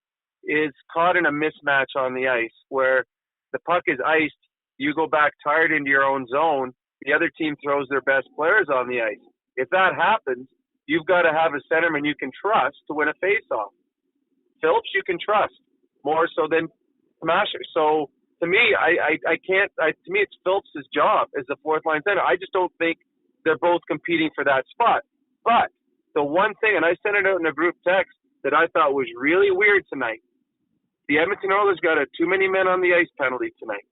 is caught in a mismatch on the ice where the puck is iced, you go back tired into your own zone, the other team throws their best players on the ice. If that happens, you've got to have a centerman you can trust to win a faceoff. Phillips you can trust more so than Tomaszek. So to me, to me it's Phillips' job as the 4th line center. I just don't think they're both competing for that spot. But the one thing, and I sent it out in a group text, that I thought was really weird tonight, the Edmonton Oilers got a too many men on the ice penalty tonight.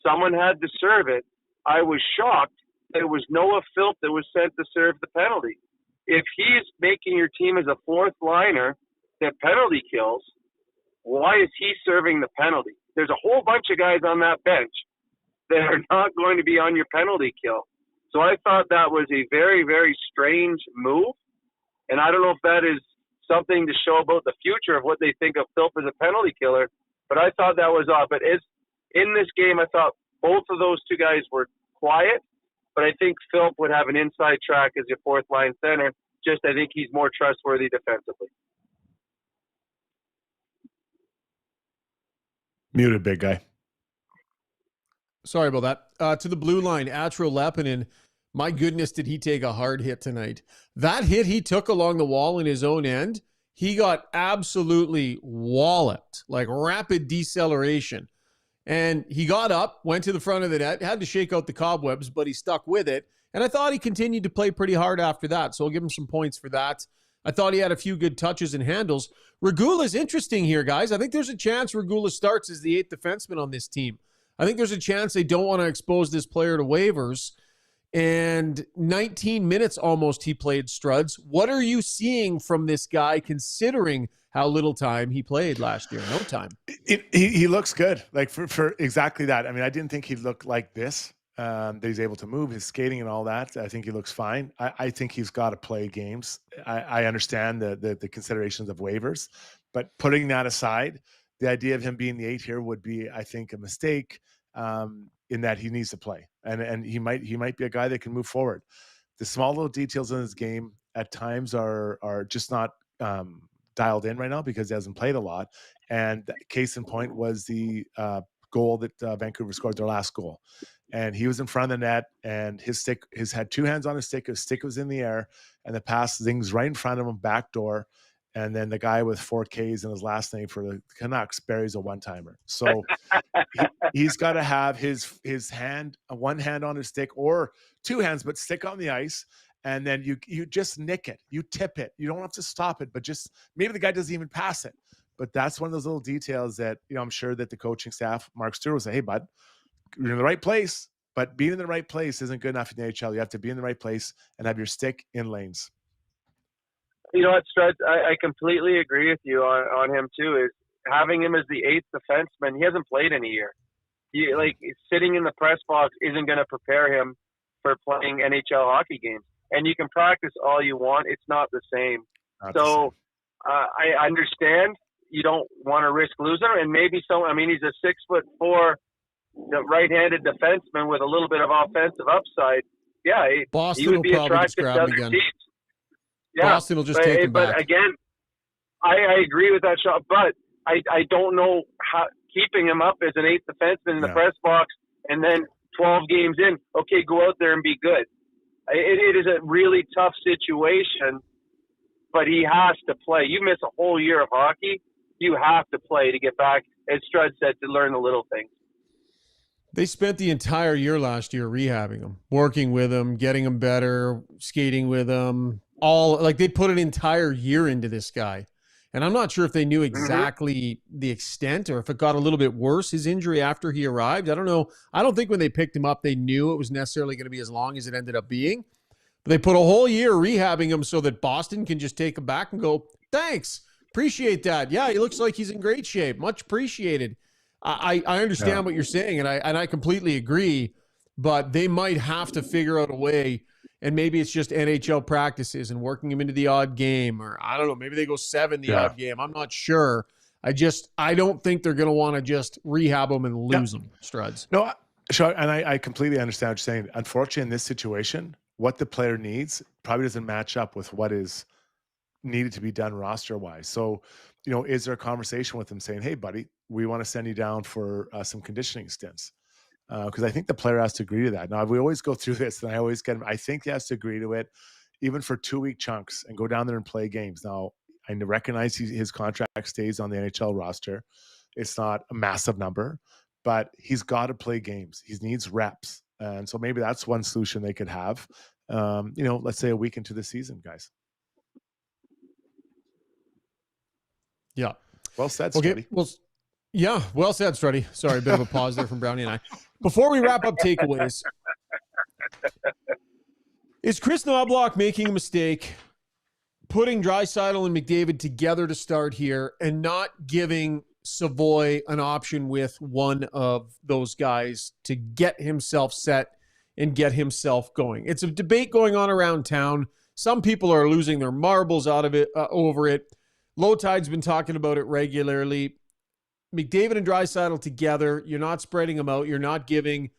Someone had to serve it. I was shocked that it was Noah Philp that was sent to serve the penalty. If he's making your team as a 4th liner that penalty kills, why is he serving the penalty? There's a whole bunch of guys on that bench that are not going to be on your penalty kill. So I thought that was a very, very strange move. And I don't know if that is something to show about the future of what they think of Philp as a penalty killer, but I thought that was odd. But in this game, I thought both of those 2 guys were quiet, but I think Philp would have an inside track as your 4th line center. I think he's more trustworthy defensively. Muted, big guy. Sorry about that. To the blue line, Atro Lepinen. My goodness, did he take a hard hit tonight. That hit he took along the wall in his own end, he got absolutely walloped, like rapid deceleration. And he got up, went to the front of the net, had to shake out the cobwebs, but he stuck with it. And I thought he continued to play pretty hard after that, so I'll give him some points for that. I thought he had a few good touches and handles. Regula's interesting here, guys. I think there's a chance Regula starts as the 8th defenseman on this team. I think there's a chance they don't want to expose this player to waivers. And 19 minutes almost he played, Struds. What are you seeing from this guy considering how little time he played last year? No time. He looks good, like for exactly that. I mean, I didn't think he'd look like this, that he's able to move, his skating and all that. I think he looks fine. I think he's got to play games. I understand the considerations of waivers, but putting that aside, the idea of him being the 8 here would be, I think, a mistake. in that he needs to play, and he might be a guy that can move forward. The small little details in his game at times are just not dialed in right now because he hasn't played a lot. And case in point was the goal that Vancouver scored, their last goal. And he was in front of the net, and his had two hands on his stick was in the air, and the pass zings right in front of him, back door. And then the guy with 4 Ks in his last name for the Canucks buries a one-timer. So he's got to have his hand, one hand on his stick, or two hands, but stick on the ice. And then you just nick it, you tip it. You don't have to stop it, but just maybe the guy doesn't even pass it. But that's one of those little details that, I'm sure that the coaching staff, Mark Stewart, will say, hey, bud, you're in the right place, but being in the right place isn't good enough in the NHL. You have to be in the right place and have your stick in lanes. You know what, Struds? I completely agree with you on him too. Is having him as the 8th defenseman, he hasn't played in a year. Sitting in the press box isn't going to prepare him for playing NHL hockey games. And you can practice all you want, it's not the same. I understand you don't want to risk losing him, and maybe so. I mean, he's a 6'4", right-handed defenseman with a little bit of offensive upside. Yeah, Boston he would will be probably just attractive grab to him other again. teams. Yeah, Boston will just take him back. But again, I agree with that shot. But I don't know how keeping him up as an 8th defenseman in the press box and then 12 games in, okay, go out there and be good. It is a really tough situation, but he has to play. You miss a whole year of hockey, you have to play to get back, as Strud said, to learn the little things. They spent the entire year last year rehabbing him, working with him, getting him better, skating with him. They put an entire year into this guy. And I'm not sure if they knew exactly the extent or if it got a little bit worse, his injury after he arrived. I don't know. I don't think when they picked him up, they knew it was necessarily going to be as long as it ended up being. But they put a whole year rehabbing him so that Boston can just take him back and go, thanks, appreciate that. Yeah, he looks like he's in great shape. Much appreciated. I understand what you're saying, and I completely agree. But they might have to figure out a way. And maybe it's just NHL practices and working him into the odd game, or I don't know, maybe they go 7 the odd game. I'm not sure. I don't think they're going to want to just rehab him and lose him, Struds. No, sure, and I completely understand what you're saying. Unfortunately, in this situation, what the player needs probably doesn't match up with what is needed to be done roster-wise. So, is there a conversation with him saying, hey, buddy, we want to send you down for some conditioning stints? Because I think the player has to agree to that. Now, we always go through this, and I always get him. I think he has to agree to it, even for 2-week chunks, and go down there and play games. Now, I recognize his contract stays on the NHL roster. It's not a massive number, but he's got to play games. He needs reps, and so maybe that's one solution they could have. Let's say a week into the season, guys. Yeah. Well said, Struddy. Okay. Well said, Struddy. Sorry, a bit of a pause there from Brownie and I. Before we wrap up takeaways, is Chris Knobloch making a mistake putting Draisaitl and McDavid together to start here and not giving Savoy an option with one of those guys to get himself set and get himself going? It's a debate going on around town. Some people are losing their marbles out of it over it. Low Tide's been talking about it regularly. McDavid and Draisaitl together, you're not spreading them out. You're not giving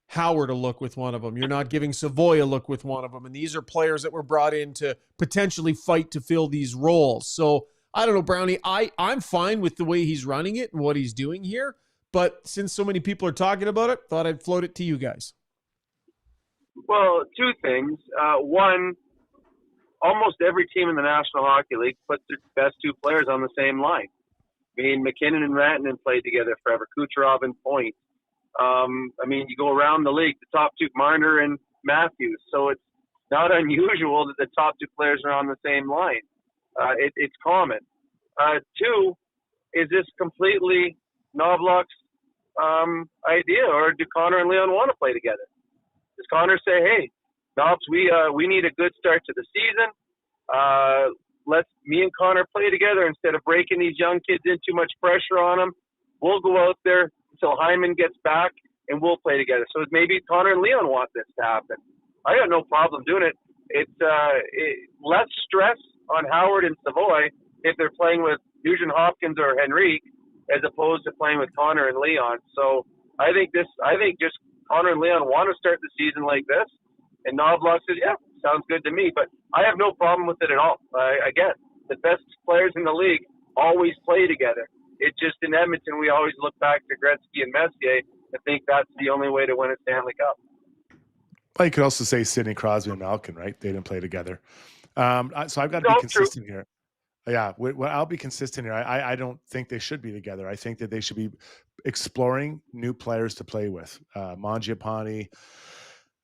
Howard a look with one of them. You're not giving Savoy a look with one of them. And these are players that were brought in to potentially fight to fill these roles. So I don't know, Brownie. I'm fine with the way he's running it and what he's doing here. But since so many people are talking about it, thought I'd float it to you guys. Well, 2 things. One, almost every team in the National Hockey League puts its best 2 players on the same line. I mean, McKinnon and Rantanen played together forever. Kucherov and Point. You go around the league, the top 2, Marner and Matthews. So it's not unusual that the top 2 players are on the same line. It's common. 2, is this completely Knobloch's idea, or do Connor and Leon want to play together? Does Connor say, hey, Knobs, we need a good start to the season. Let's me and Connor play together instead of breaking these young kids in, too much pressure on them. We'll go out there until Hyman gets back, and we'll play together. So maybe Connor and Leon want this to happen. I got no problem doing it. It's less stress on Howard and Savoy if they're playing with Nugent Hopkins or Henrique as opposed to playing with Connor and Leon. So I think just Connor and Leon want to start the season like this, and Knobloch says, yeah, sounds good to me. But I have no problem with it at all. Again, the best players in the league always play together. It's just in Edmonton, we always look back to Gretzky and Messier and think that's the only way to win a Stanley Cup. Well, you could also say Sidney Crosby and Malkin, right? They didn't play together. So I've got to be consistent here. Yeah, I'll be consistent here. I don't think they should be together. I think that they should be exploring new players to play with. Mangiapane,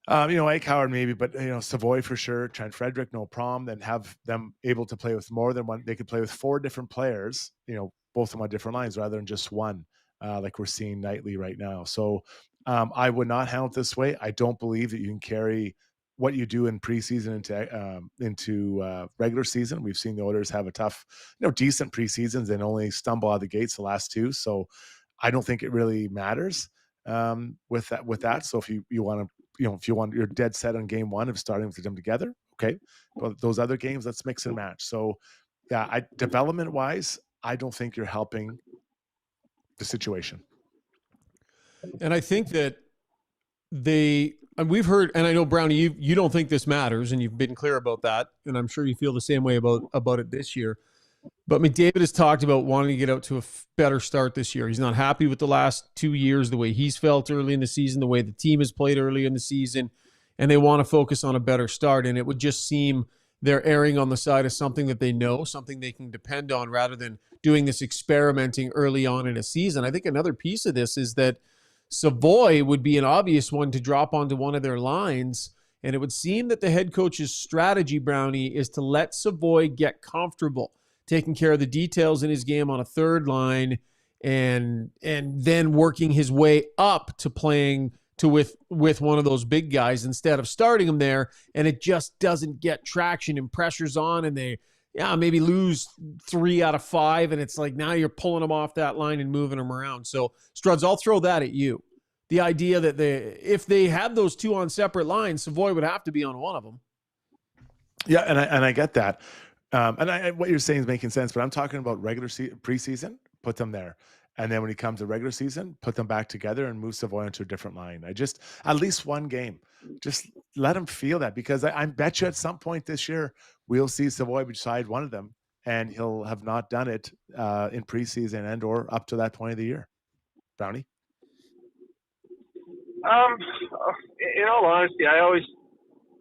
Eichauer maybe, but Savoy for sure. Trent Frederic, no problem. Then have them able to play with more than one. They could play with 4 different players. Both of them on different lines rather than just one, like we're seeing nightly right now. So I would not handle it this way. I don't believe that you can carry what you do in preseason into regular season. We've seen the Oilers have a tough, decent preseasons and only stumble out of the gates the last 2. So I don't think it really matters with that. So if you want to, you're dead set on game 1 of starting with them together. Okay. But those other games, let's mix and match. So yeah, development wise, I don't think you're helping the situation. And I think that we've heard, and I know, Brownie, you don't think this matters, and you've been clear about that, and I'm sure you feel the same way about it this year. But McDavid has talked about wanting to get out to a better start this year. He's not happy with the last 2 years, the way he's felt early in the season, the way the team has played early in the season, and they want to focus on a better start. And it would just seem they're erring on the side of something that they know, something they can depend on, rather than doing this experimenting early on in a season. I think another piece of this is that Savoy would be an obvious one to drop onto one of their lines, and it would seem that the head coach's strategy, Brownie, is to let Savoy get comfortable, taking care of the details in his game on a third line, and then working his way up to playing with one of those big guys instead of starting him there, and it just doesn't get traction and pressure's on, and they maybe lose 3 out of 5, and it's like now you're pulling them off that line and moving them around. So, Struds, I'll throw that at you. The idea that if they had those 2 on separate lines, Savoy would have to be on one of them. Yeah, and I get that. What you're saying is making sense, but I'm talking about regular preseason, put them there. And then when he comes to regular season, put them back together and move Savoy into a different line. At least one game, just let him feel that, because I bet you at some point this year, we'll see Savoy beside one of them, and he'll have not done it in preseason and or up to that point of the year. Brownie? In all honesty, I always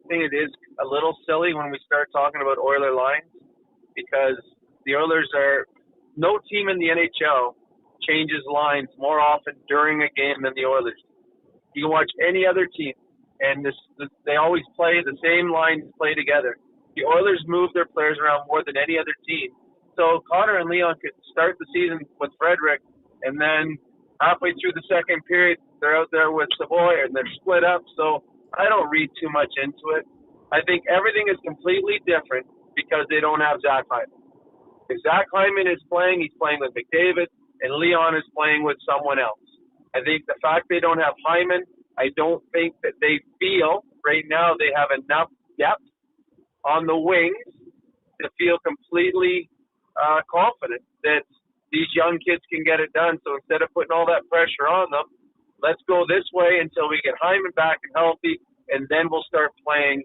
think it is a little silly when we start talking about Oiler lines, because the Oilers no team in the NHL changes lines more often during a game than the Oilers. You can watch any other team, and they always play the same lines play together. The Oilers move their players around more than any other team. So Connor and Leon could start the season with Frederic, and then halfway through the second period, they're out there with Savoy, and they're split up. So I don't read too much into it. I think everything is completely different because they don't have Zach Hyman. If Zach Hyman is playing, he's playing with McDavid, and Leon is playing with someone else. I think the fact they don't have Hyman, I don't think that they feel right now they have enough depth on the wings to feel completely confident that these young kids can get it done. So instead of putting all that pressure on them, let's go this way until we get Hyman back and healthy, and then we'll start playing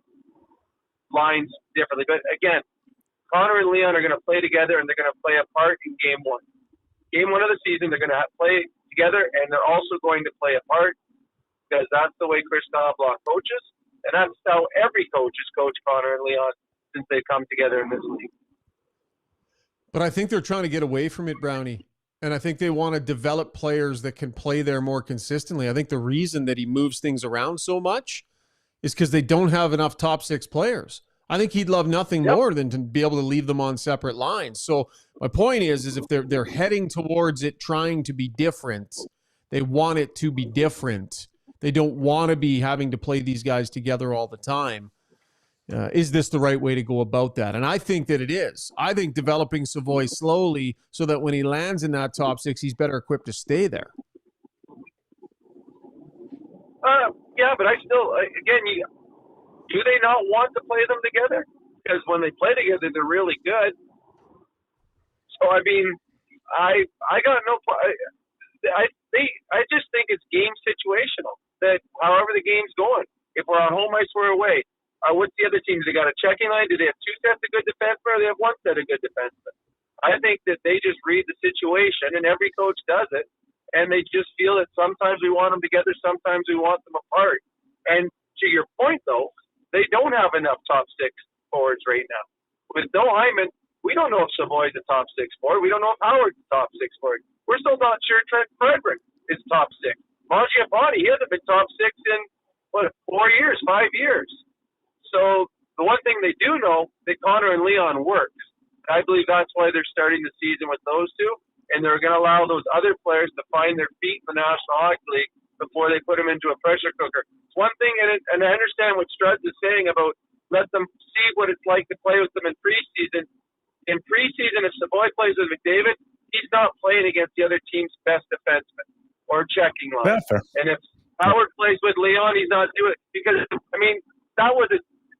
lines differently. But again, Connor and Leon are going to play together, and they're going to play a part in game 1. Game 1 of the season, they're going to play together, and they're also going to play a part, because that's the way Chris Knobloch coaches, and that's how every coach has coached Connor and Leon since they come together in this league. But I think they're trying to get away from it, Brownie, and I think they want to develop players that can play there more consistently. I think the reason that he moves things around so much is because they don't have enough top 6 players. I think he'd love nothing more than to be able to leave them on separate lines. So my point is if they're heading towards it, trying to be different, they want it to be different. They don't want to be having to play these guys together all the time. Is this the right way to go about that? And I think that it is. I think developing Savoy slowly so that when he lands in that top 6, he's better equipped to stay there. Yeah, but I still, again, do they not want to play them together? Because when they play together, they're really good. So, I mean, I got no. I just think it's game situational. that however the game's going, if we're on home ice, we're away. What's the other teams? They got a checking line? Do they have two sets of good defensemen, or they have one set of good defensemen? I think that they just read the situation, and every coach does it, and they just feel that sometimes we want them together, sometimes we want them apart. And to your point, though, they don't have enough top six forwards right now. With no Hyman, we don't know if Savoy's a top six forward. We don't know if Howard's a top six forward. We're still not sure Trent Frederic is top six. Mangiapane, he hasn't been top six in, 4 years, 5 years. So the one thing they do know, that Connor and Leon works. I believe that's why they're starting the season with those two, and they're going to allow those other players to find their feet in the National Hockey League before they put them into a pressure cooker. It's one thing, and I understand what Struds is saying about let them see what it's like to play with them in preseason. In preseason, if Savoy plays with McDavid, he's not playing against the other team's best defenseman or checking line. And if Howard plays with Leon, he's not doing it because, that was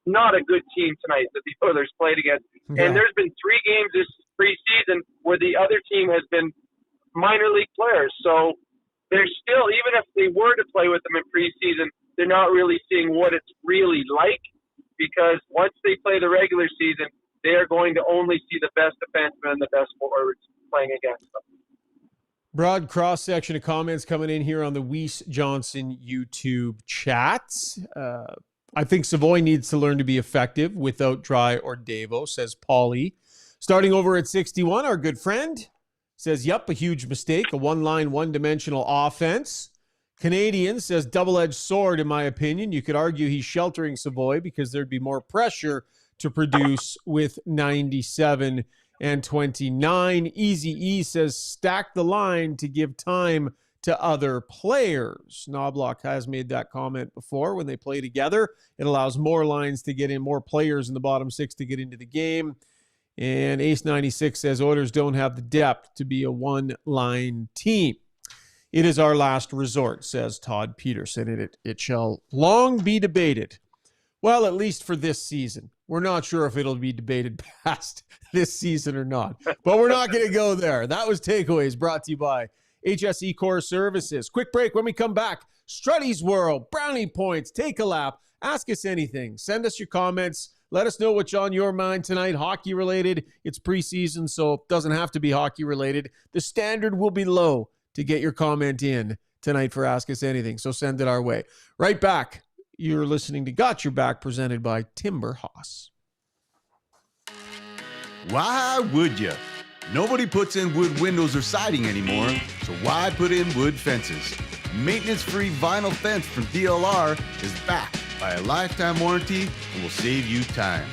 not a good team tonight that the Oilers played against. Yeah. And there's been 3 games this preseason where the other team has been minor league players. So they're still, even if they were to play with them in preseason, they're not really seeing what it's really like, because once they play the regular season, they are going to only see the best defensemen and the best forwards playing against them. Broad cross-section of comments coming in here on the Weiss Johnson YouTube chat. I think Savoy needs to learn to be effective without Dry or Davo, says Paulie. Starting over at 61, our good friend says, yep, a huge mistake, a one-line, one-dimensional offense. Canadian says, double-edged sword, in my opinion. You could argue he's sheltering Savoy because there'd be more pressure to produce with 97 and 29. Easy E says, stack the line to give time to other players. Knobloch has made that comment before. When they play together, it allows more lines to get in, more players in the bottom 6 to get into the game. And Ace 96 says Oilers don't have the depth to be a one-line team. It is our last resort, says Todd Peterson. It shall long be debated. Well, at least for this season. We're not sure if it'll be debated past this season or not. But we're not going to go there. That was Takeaways, brought to you by HSE Core Services. Quick break. When we come back, Struddy's World, Brownie Points, Take a Lap, ask us anything. Send us your comments. Let us know what's on your mind tonight. Hockey related. It's preseason, so it doesn't have to be hockey related. The standard will be low to get your comment in tonight for Ask Us Anything, so send it our way. Right back. You're listening to Got Your Back, presented by Timber Hoss. Why would you? Nobody puts in wood windows or siding anymore, so why put in wood fences? Maintenance-free vinyl fence from DLR is backed by a lifetime warranty and will save you time.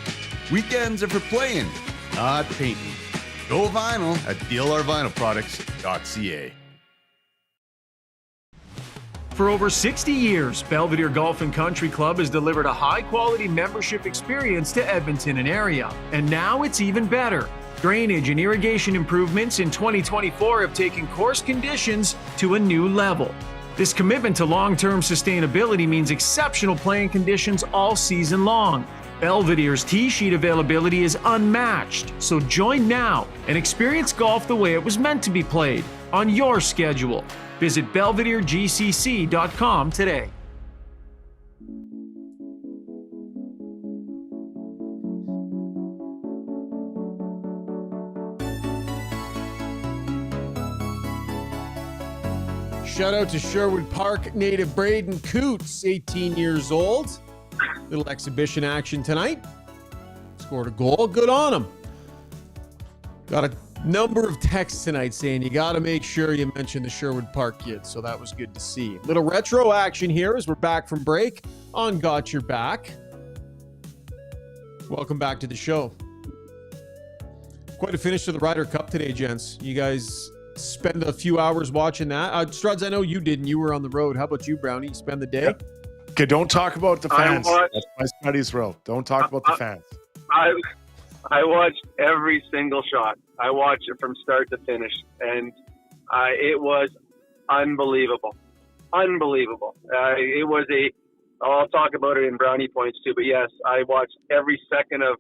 Weekends are for playing, not painting. Go vinyl at DLRvinylproducts.ca. For over 60 years, Belvedere Golf and Country Club has delivered a high-quality membership experience to Edmonton and area. And now it's even better. Drainage and irrigation improvements in 2024 have taken course conditions to a new level. This commitment to long-term sustainability means exceptional playing conditions all season long. Belvedere's tee sheet availability is unmatched, so join now and experience golf the way it was meant to be played, on your schedule. Visit BelvedereGCC.com today. Shout out to Sherwood Park native Braden Coots, 18 years old. Little exhibition action tonight. Scored a goal. Good on him. Got a number of texts tonight saying you got to make sure you mention the Sherwood Park kids, so that was good to see. Little retro action here as we're back from break on Got Your Back. Welcome back to the show. Quite a finish to the Ryder Cup today, gents. You guys spend a few hours watching that. Struds, I know you didn't. You were on the road. How about you, Brownie? You spend the day? Yep. Okay, don't talk about the fans. That's my studies rule. Don't talk about the fans. I watched every single shot. I watched it from start to finish, and it was unbelievable. Unbelievable. It was I'll talk about it in brownie points too, but yes, I watched every second of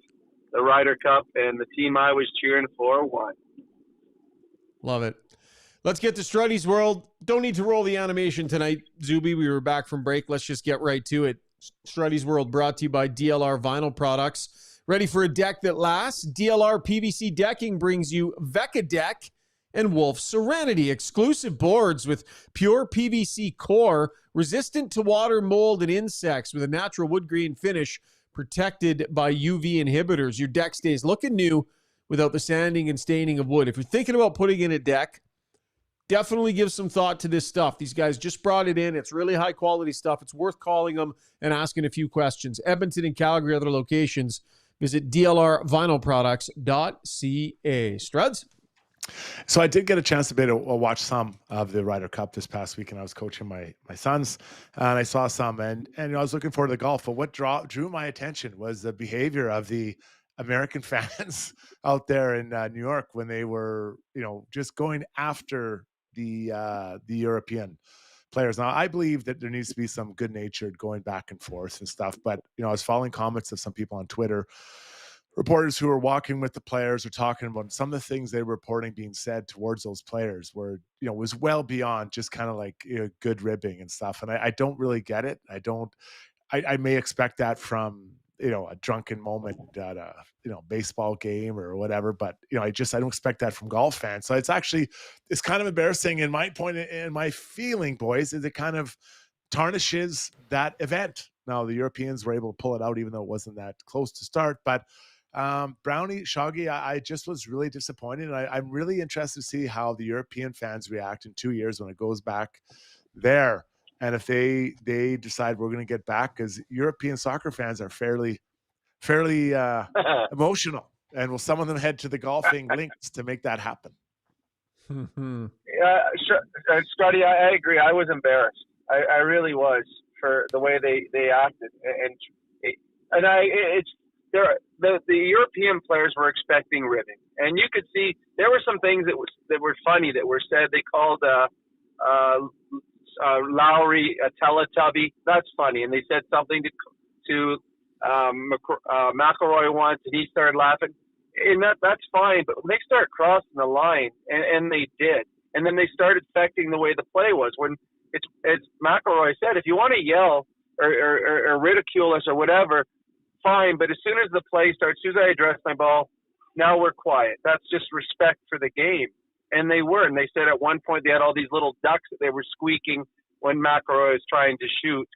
the Ryder Cup, and the team I was cheering for won. Love it. Let's get to Struddy's World. Don't need to roll the animation tonight, Zuby. We were back from break. Let's just get right to it. Struddy's World brought to you by DLR Vinyl Products. Ready for a deck that lasts? DLR PVC Decking brings you Vecca Deck and Wolf Serenity, exclusive boards with pure PVC core, resistant to water, mold, and insects, with a natural wood green finish protected by UV inhibitors. Your deck stays looking new without the sanding and staining of wood. If you're thinking about putting in a deck, definitely give some thought to this stuff. These guys just brought it in. It's really high quality stuff. It's worth calling them and asking a few questions. Edmonton and Calgary, other locations. Visit dlrvinylproducts.ca. Struds? So I did get a chance to watch some of the Ryder Cup this past week, and I was coaching my sons, and I saw some, and I was looking forward to the golf. But what drew my attention was the behavior of the American fans out there in New York when they were, just going after the European players. Now, I believe that there needs to be some good-natured going back and forth and stuff. But I was following comments of some people on Twitter, reporters who were walking with the players are talking about some of the things they were reporting being said towards those players were, was well beyond just kind of like good ribbing and stuff. And I don't really get it. I may expect that from, a drunken moment at a, baseball game or whatever, but I don't expect that from golf fans. So it's kind of embarrassing in my point, and my feeling, boys, is it kind of tarnishes that event. Now the Europeans were able to pull it out, even though it wasn't that close to start, but Brownie, Shoggy, I just was really disappointed. And I'm really interested to see how the European fans react in 2 years when it goes back there. And if they decide we're going to get back, because European soccer fans are fairly emotional. And will some of them head to the golfing links to make that happen? Scotty, I agree. I was embarrassed. I really was for the way they acted. The European players were expecting ribbing, and you could see there were some things that were funny that were said. They called Lowry a Teletubby. That's funny, and they said something to McElroy once, and he started laughing. And that's fine, but when they start crossing the line, and they did, and then they started affecting the way the play was. When it's McElroy said, if you want to yell or ridicule us or whatever, fine, but as soon as the play starts, as soon as I address my ball, now we're quiet. That's just respect for the game. And they were. And they said at one point they had all these little ducks that they were squeaking when McElroy was trying to shoot.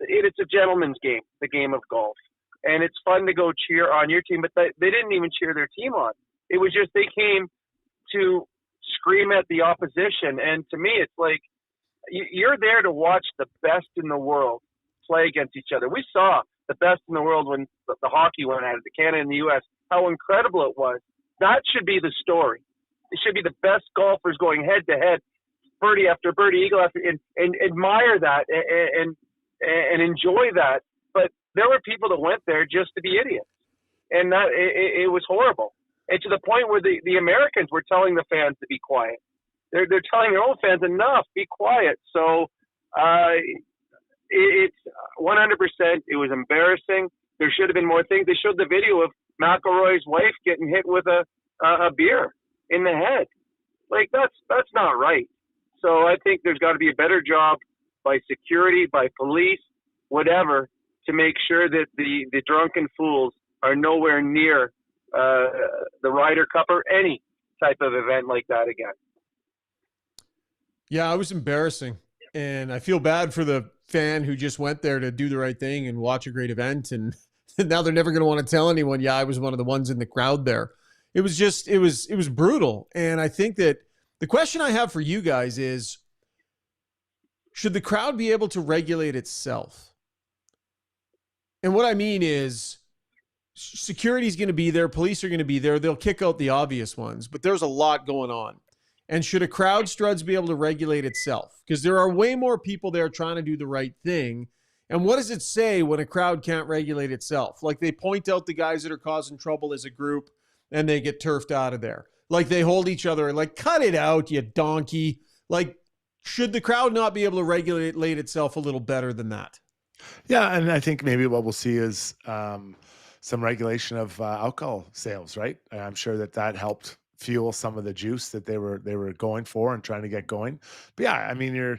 It's a gentleman's game, the game of golf. And it's fun to go cheer on your team, but they didn't even cheer their team on. It was just they came to scream at the opposition. And to me, it's like you're there to watch the best in the world play against each other. We saw the best in the world when the hockey went at it, the Canada and the U.S., how incredible it was. That should be the story. It should be the best golfers going head to head, birdie after birdie, eagle after, and admire that and enjoy that. But there were people that went there just to be idiots, and that it was horrible. And to the point where the Americans were telling the fans to be quiet. They're telling their own fans, enough, be quiet. So it's 100%. It was embarrassing. There should have been more things. They showed the video of McElroy's wife getting hit with a beer in the head. Like that's not right. So I think there's got to be a better job by security, by police, whatever, to make sure that the drunken fools are nowhere near the Ryder Cup or any type of event like that again. Yeah, it was embarrassing. And I feel bad for the fan who just went there to do the right thing and watch a great event. And now they're never going to want to tell anyone, yeah, I was one of the ones in the crowd there. It was brutal. And I think that the question I have for you guys is, should the crowd be able to regulate itself? And what I mean is, security is going to be there. Police are going to be there. They'll kick out the obvious ones, but there's a lot going on. And should a crowd, Struds, be able to regulate itself? Because there are way more people there trying to do the right thing. And what does it say when a crowd can't regulate itself? Like they point out the guys that are causing trouble as a group and they get turfed out of there. Like they hold each other and like, cut it out, you donkey. Like, should the crowd not be able to regulate itself a little better than that? Yeah, and I think maybe what we'll see is some regulation of alcohol sales, right? I'm sure that helped fuel some of the juice that they were going for and trying to get going. But yeah, I mean,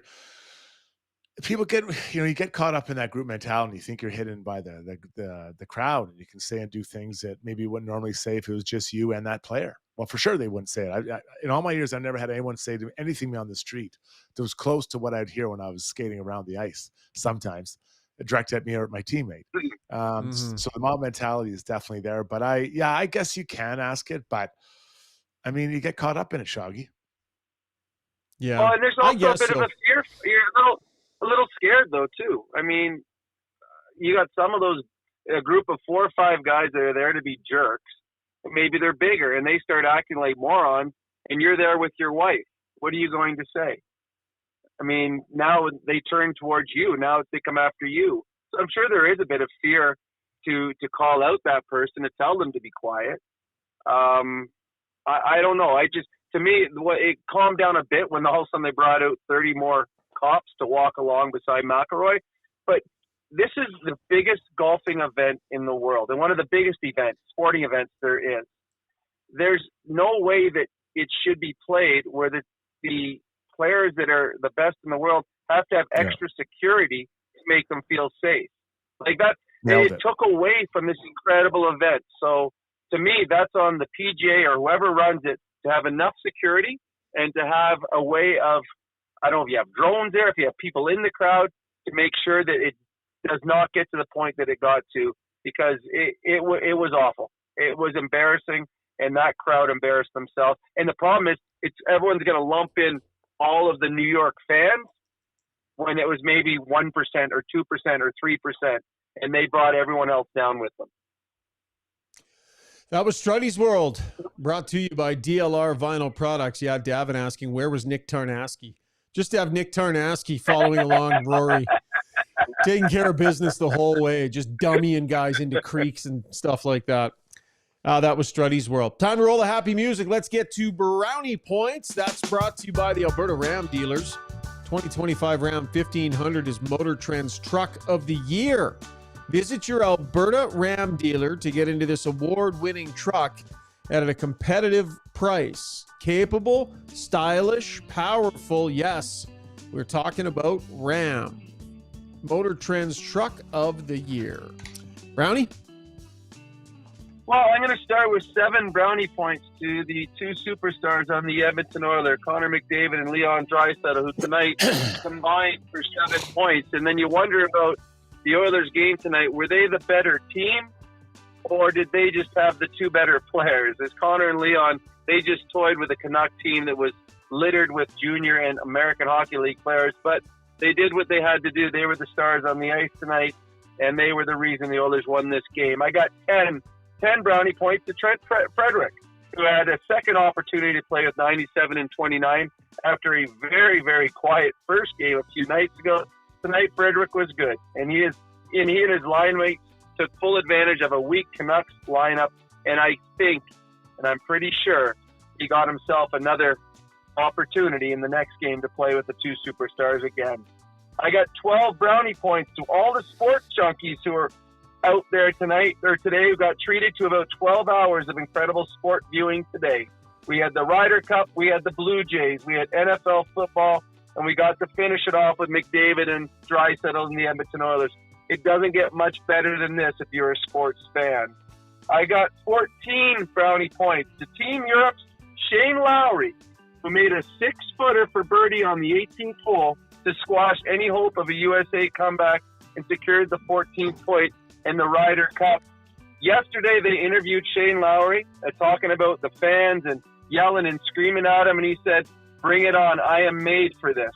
people get, you get caught up in that group mentality. And you think you're hidden by the crowd, and you can say and do things that maybe you wouldn't normally say if it was just you and that player. Well, for sure they wouldn't say it. In all my years, I've never had anyone say anything to me on the street that was close to what I'd hear when I was skating around the ice. Sometimes direct at me or at my teammate. So the mob mentality is definitely there. But I guess you can ask it, but I mean, you get caught up in it, Shoggy. Yeah. Well, and there's also a bit of a fear. You're a little scared though too. I mean, you got some of those, a group of 4 or 5 guys that are there to be jerks. Maybe they're bigger and they start acting like morons, and you're there with your wife. What are you going to say? I mean, now they turn towards you. Now they come after you. So I'm sure there is a bit of fear to call out that person, to tell them to be quiet. I don't know. To me, it calmed down a bit when all of a sudden they brought out 30 more cops to walk along beside McElroy. But this is the biggest golfing event in the world, and one of the biggest sporting events there is. There's no way that it should be played where the players that are the best in the world have to have extra security to make them feel safe. Like that, it took away from this incredible event. So to me, that's on the PGA or whoever runs it to have enough security and to have a way of, I don't know if you have drones there, if you have people in the crowd, to make sure that it does not get to the point that it got to, because it was awful. It was embarrassing, and that crowd embarrassed themselves. And the problem is, everyone's going to lump in all of the New York fans when it was maybe 1% or 2% or 3%, and they brought everyone else down with them. That was Struddy's World, brought to you by DLR Vinyl Products. Yeah, Davin asking, where was Nick Tarnasky? Just to have Nick Tarnasky following along Rory, taking care of business the whole way, just dummying guys into creeks and stuff like that. That was Struddy's World. Time to roll the happy music. Let's get to Brownie Points. That's brought to you by the Alberta Ram dealers. 2025 Ram 1500 is Motor Trend's Truck of the Year. Visit your Alberta Ram dealer to get into this award-winning truck at a competitive price. Capable, stylish, powerful. Yes, we're talking about Ram. Motor Trend's Truck of the Year. Brownie? Well, I'm going to start with 7 brownie points to the 2 superstars on the Edmonton Oilers, Connor McDavid and Leon Draisaitl, who tonight combined for 7 points. And then you wonder about the Oilers game tonight. Were they the better team, or did they just have the 2 better players? As Connor and Leon, they just toyed with a Canuck team that was littered with junior and American Hockey League players, but they did what they had to do. They were the stars on the ice tonight, and they were the reason the Oilers won this game. I got 10 brownie points to Trent Frederic, who had a second opportunity to play with 97 and 29 after a very, very quiet first game a few nights ago. Tonight, Frederic was good, and he and his line mates took full advantage of a weak Canucks lineup, and I think, and I'm pretty sure, he got himself another opportunity in the next game to play with the 2 superstars again. I got 12 brownie points to all the sports junkies who are out there tonight or today, who got treated to about 12 hours of incredible sport viewing today. We had the Ryder Cup, we had the Blue Jays, we had NFL football, and we got to finish it off with McDavid and Draisaitl and the Edmonton Oilers. It doesn't get much better than this if you're a sports fan. I got 14 brownie points to Team Europe's Shane Lowry, who made a 6-footer for birdie on the 18th hole to squash any hope of a USA comeback and secured the 14th point in the Ryder Cup. Yesterday, they interviewed Shane Lowry, talking about the fans and yelling and screaming at him, and he said, "Bring it on, I am made for this."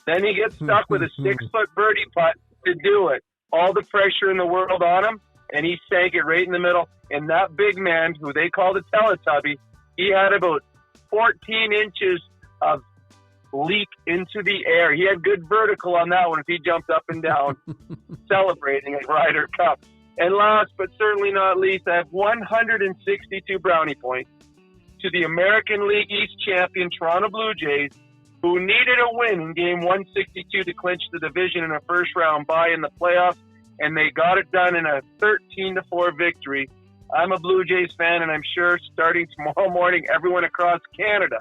Then he gets stuck with a 6-foot birdie putt to do it. All the pressure in the world on him, and he sank it right in the middle. And that big man, who they called a Teletubby, he had about 14 inches of leak into the air. He had good vertical on that one if he jumped up and down celebrating at Ryder Cup. And last but certainly not least, I have 162 brownie points to the American League East champion Toronto Blue Jays, who needed a win in game 162 to clinch the division in a first round bye in the playoffs, and they got it done in a 13-4 victory I'm a Blue Jays fan, and I'm sure starting tomorrow morning, everyone across Canada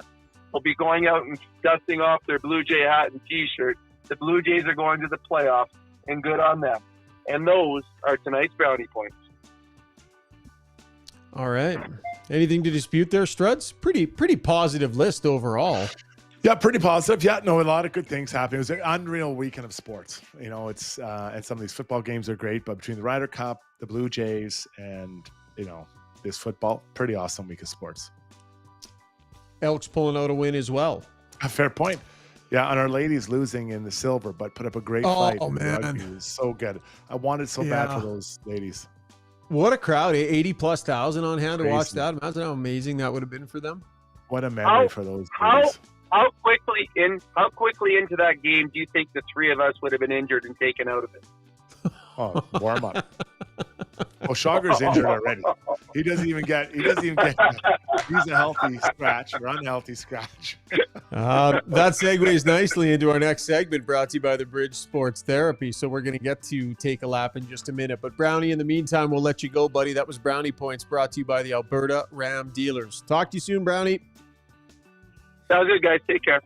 will be going out and dusting off their Blue Jay hat and T-shirt. The Blue Jays are going to the playoffs, and good on them. And those are tonight's brownie points. All right. Anything to dispute there, Struds? Pretty positive list overall. Yeah, pretty positive. Yeah, no, a lot of good things happening. It was an unreal weekend of sports. You know, it's and some of these football games are great, but between the Ryder Cup, the Blue Jays, and this football, pretty awesome week of sports. Elks pulling out a win as well. A fair point. Yeah, and our ladies losing in the silver, but put up a great fight. Oh man, it was so good. I wanted so bad for those ladies. What a crowd! 80,000+ on hand to watch Crazy. that. Imagine how amazing that would have been for them. What a memory for those ladies. How quickly into that game do you think the three of us would have been injured and taken out of it? Oh, warm up. Well, Schauger's injured already. He doesn't even get. He's a healthy scratch or unhealthy scratch. That segues nicely into our next segment, brought to you by the Bridge Sports Therapy. So we're going to get to take a lap in just a minute. But Brownie, in the meantime, we'll let you go, buddy. That was Brownie Points, brought to you by the Alberta Ram Dealers. Talk to you soon, Brownie. Sounds good, guys. Take care.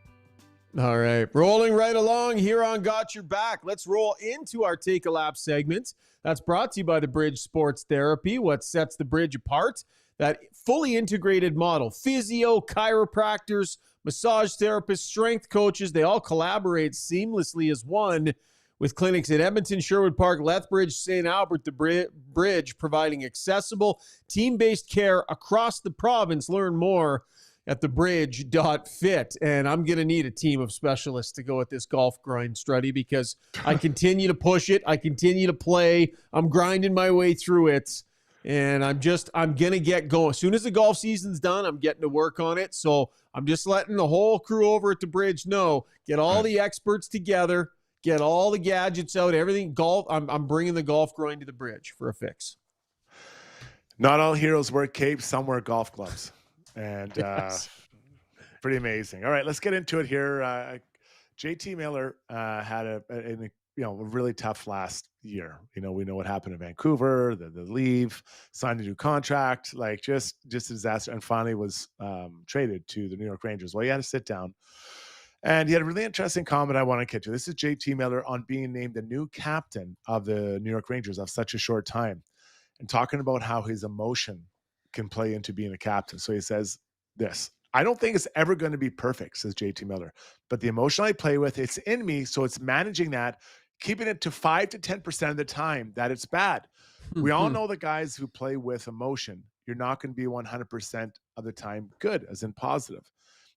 All right. Rolling right along here on Got Your Back. Let's roll into our Take a Lap segment. That's brought to you by the Bridge Sports Therapy. What sets the Bridge apart? That fully integrated model. Physio, chiropractors, massage therapists, strength coaches, they all collaborate seamlessly as one, with clinics at Edmonton, Sherwood Park, Lethbridge, St. Albert, the Bridge, providing accessible, team-based care across the province. Learn more at thebridge.fit. And I'm going to need a team of specialists to go at this golf grind, Struddy, because I continue to push it. I continue to play. I'm grinding my way through it. And I'm going to get going. As soon as the golf season's done, I'm getting to work on it. So I'm just letting the whole crew over at the Bridge know, get all the experts together, get all the gadgets out, everything. Golf. I'm bringing the golf grind to the Bridge for a fix. Not all heroes wear capes. Some wear golf gloves. And pretty amazing. All right, let's get into it here. JT Miller had a really tough last year. We know what happened in Vancouver, the leave, signed a new contract, like just a disaster, and finally was traded to the New York Rangers. Well, he had to sit down, and he had a really interesting comment I want to get to. This is JT Miller on being named the new captain of the New York Rangers of such a short time, and talking about how his emotion can play into being a captain. So he says this: I don't think it's ever going to be perfect, says JT Miller, but the emotion I play with, it's in me. So it's managing that, keeping it to 5 to 10% of the time that it's bad. We all know the guys who play with emotion, you're not going to be 100% of the time good, as in positive.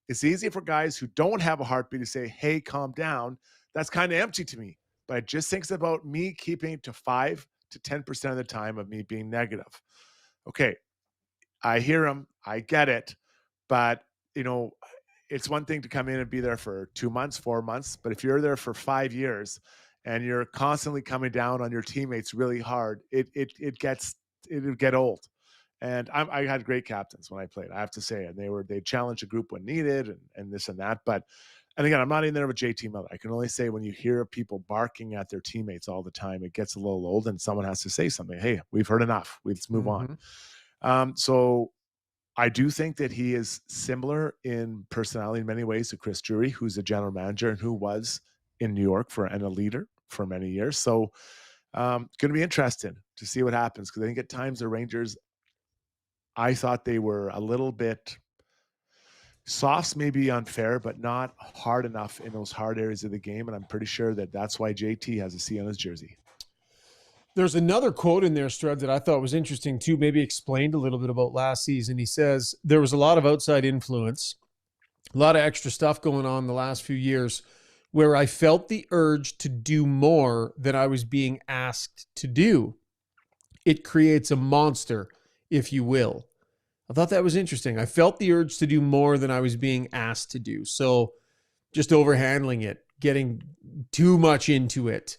It's easy for guys who don't have a heartbeat to say, hey, calm down. That's kind of empty to me. But it just thinks about me keeping it to 5 to 10% of the time of me being negative. Okay, I hear him. I get it. But, it's one thing to come in and be there for 2 months, 4 months. But if you're there for 5 years and you're constantly coming down on your teammates really hard, it'll get old. And I had great captains when I played, I have to say. And they challenged a group when needed and this and that. And again, I'm not in there with JT Miller. I can only say when you hear people barking at their teammates all the time, it gets a little old and someone has to say something. Hey, we've heard enough. Let's move on. So I do think that he is similar in personality in many ways to Chris Drury, who's a general manager and who was in New York and a leader for many years. So going to be interesting to see what happens, because I think at times the Rangers, I thought they were a little bit soft, maybe unfair, but not hard enough in those hard areas of the game. And I'm pretty sure that's why JT has a C on his jersey. There's another quote in there, Strud, that I thought was interesting too, maybe explained a little bit about last season. He says, there was a lot of outside influence, a lot of extra stuff going on the last few years where I felt the urge to do more than I was being asked to do. It creates a monster, if you will. I thought that was interesting. I felt the urge to do more than I was being asked to do. So just overhandling it, getting too much into it.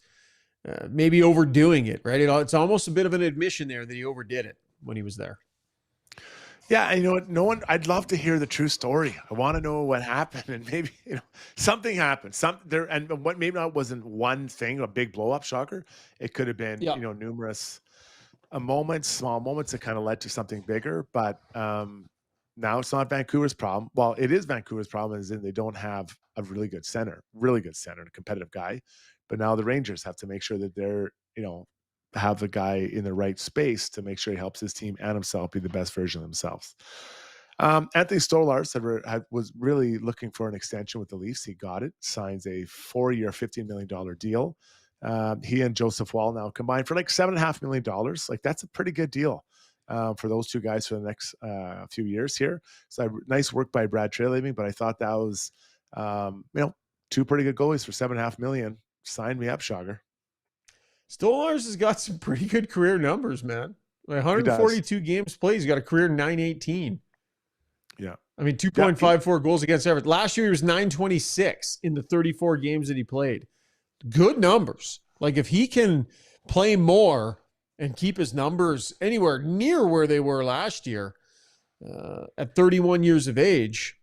Maybe overdoing it, right? It's almost a bit of an admission there that he overdid it when he was there. Yeah, and I'd love to hear the true story. I want to know what happened, and maybe something happened. And what maybe not wasn't one thing, a big blow up shocker. It could have been numerous small moments that kind of led to something bigger. But now it's not Vancouver's problem. Well, it is Vancouver's problem, is in they don't have a really good center, a competitive guy. But now the Rangers have to make sure that they're, have the guy in the right space to make sure he helps his team and himself be the best version of themselves. Anthony Stolarz was really looking for an extension with the Leafs. He got it, signs a 4-year, $15 million deal. He and Joseph Wall now combined for like $7.5 million. Like, that's a pretty good deal for those two guys for the next few years here. So nice work by Brad Treliving, but I thought that was, two pretty good goalies for $7.5 million. Sign me up, Shogger. Stolarz has got some pretty good career numbers, man. 142 games played. He's got a career 918. Yeah. I mean, 2.54 goals against average. Last year, he was 926 in the 34 games that he played. Good numbers. Like, if he can play more and keep his numbers anywhere near where they were last year at 31 years of age,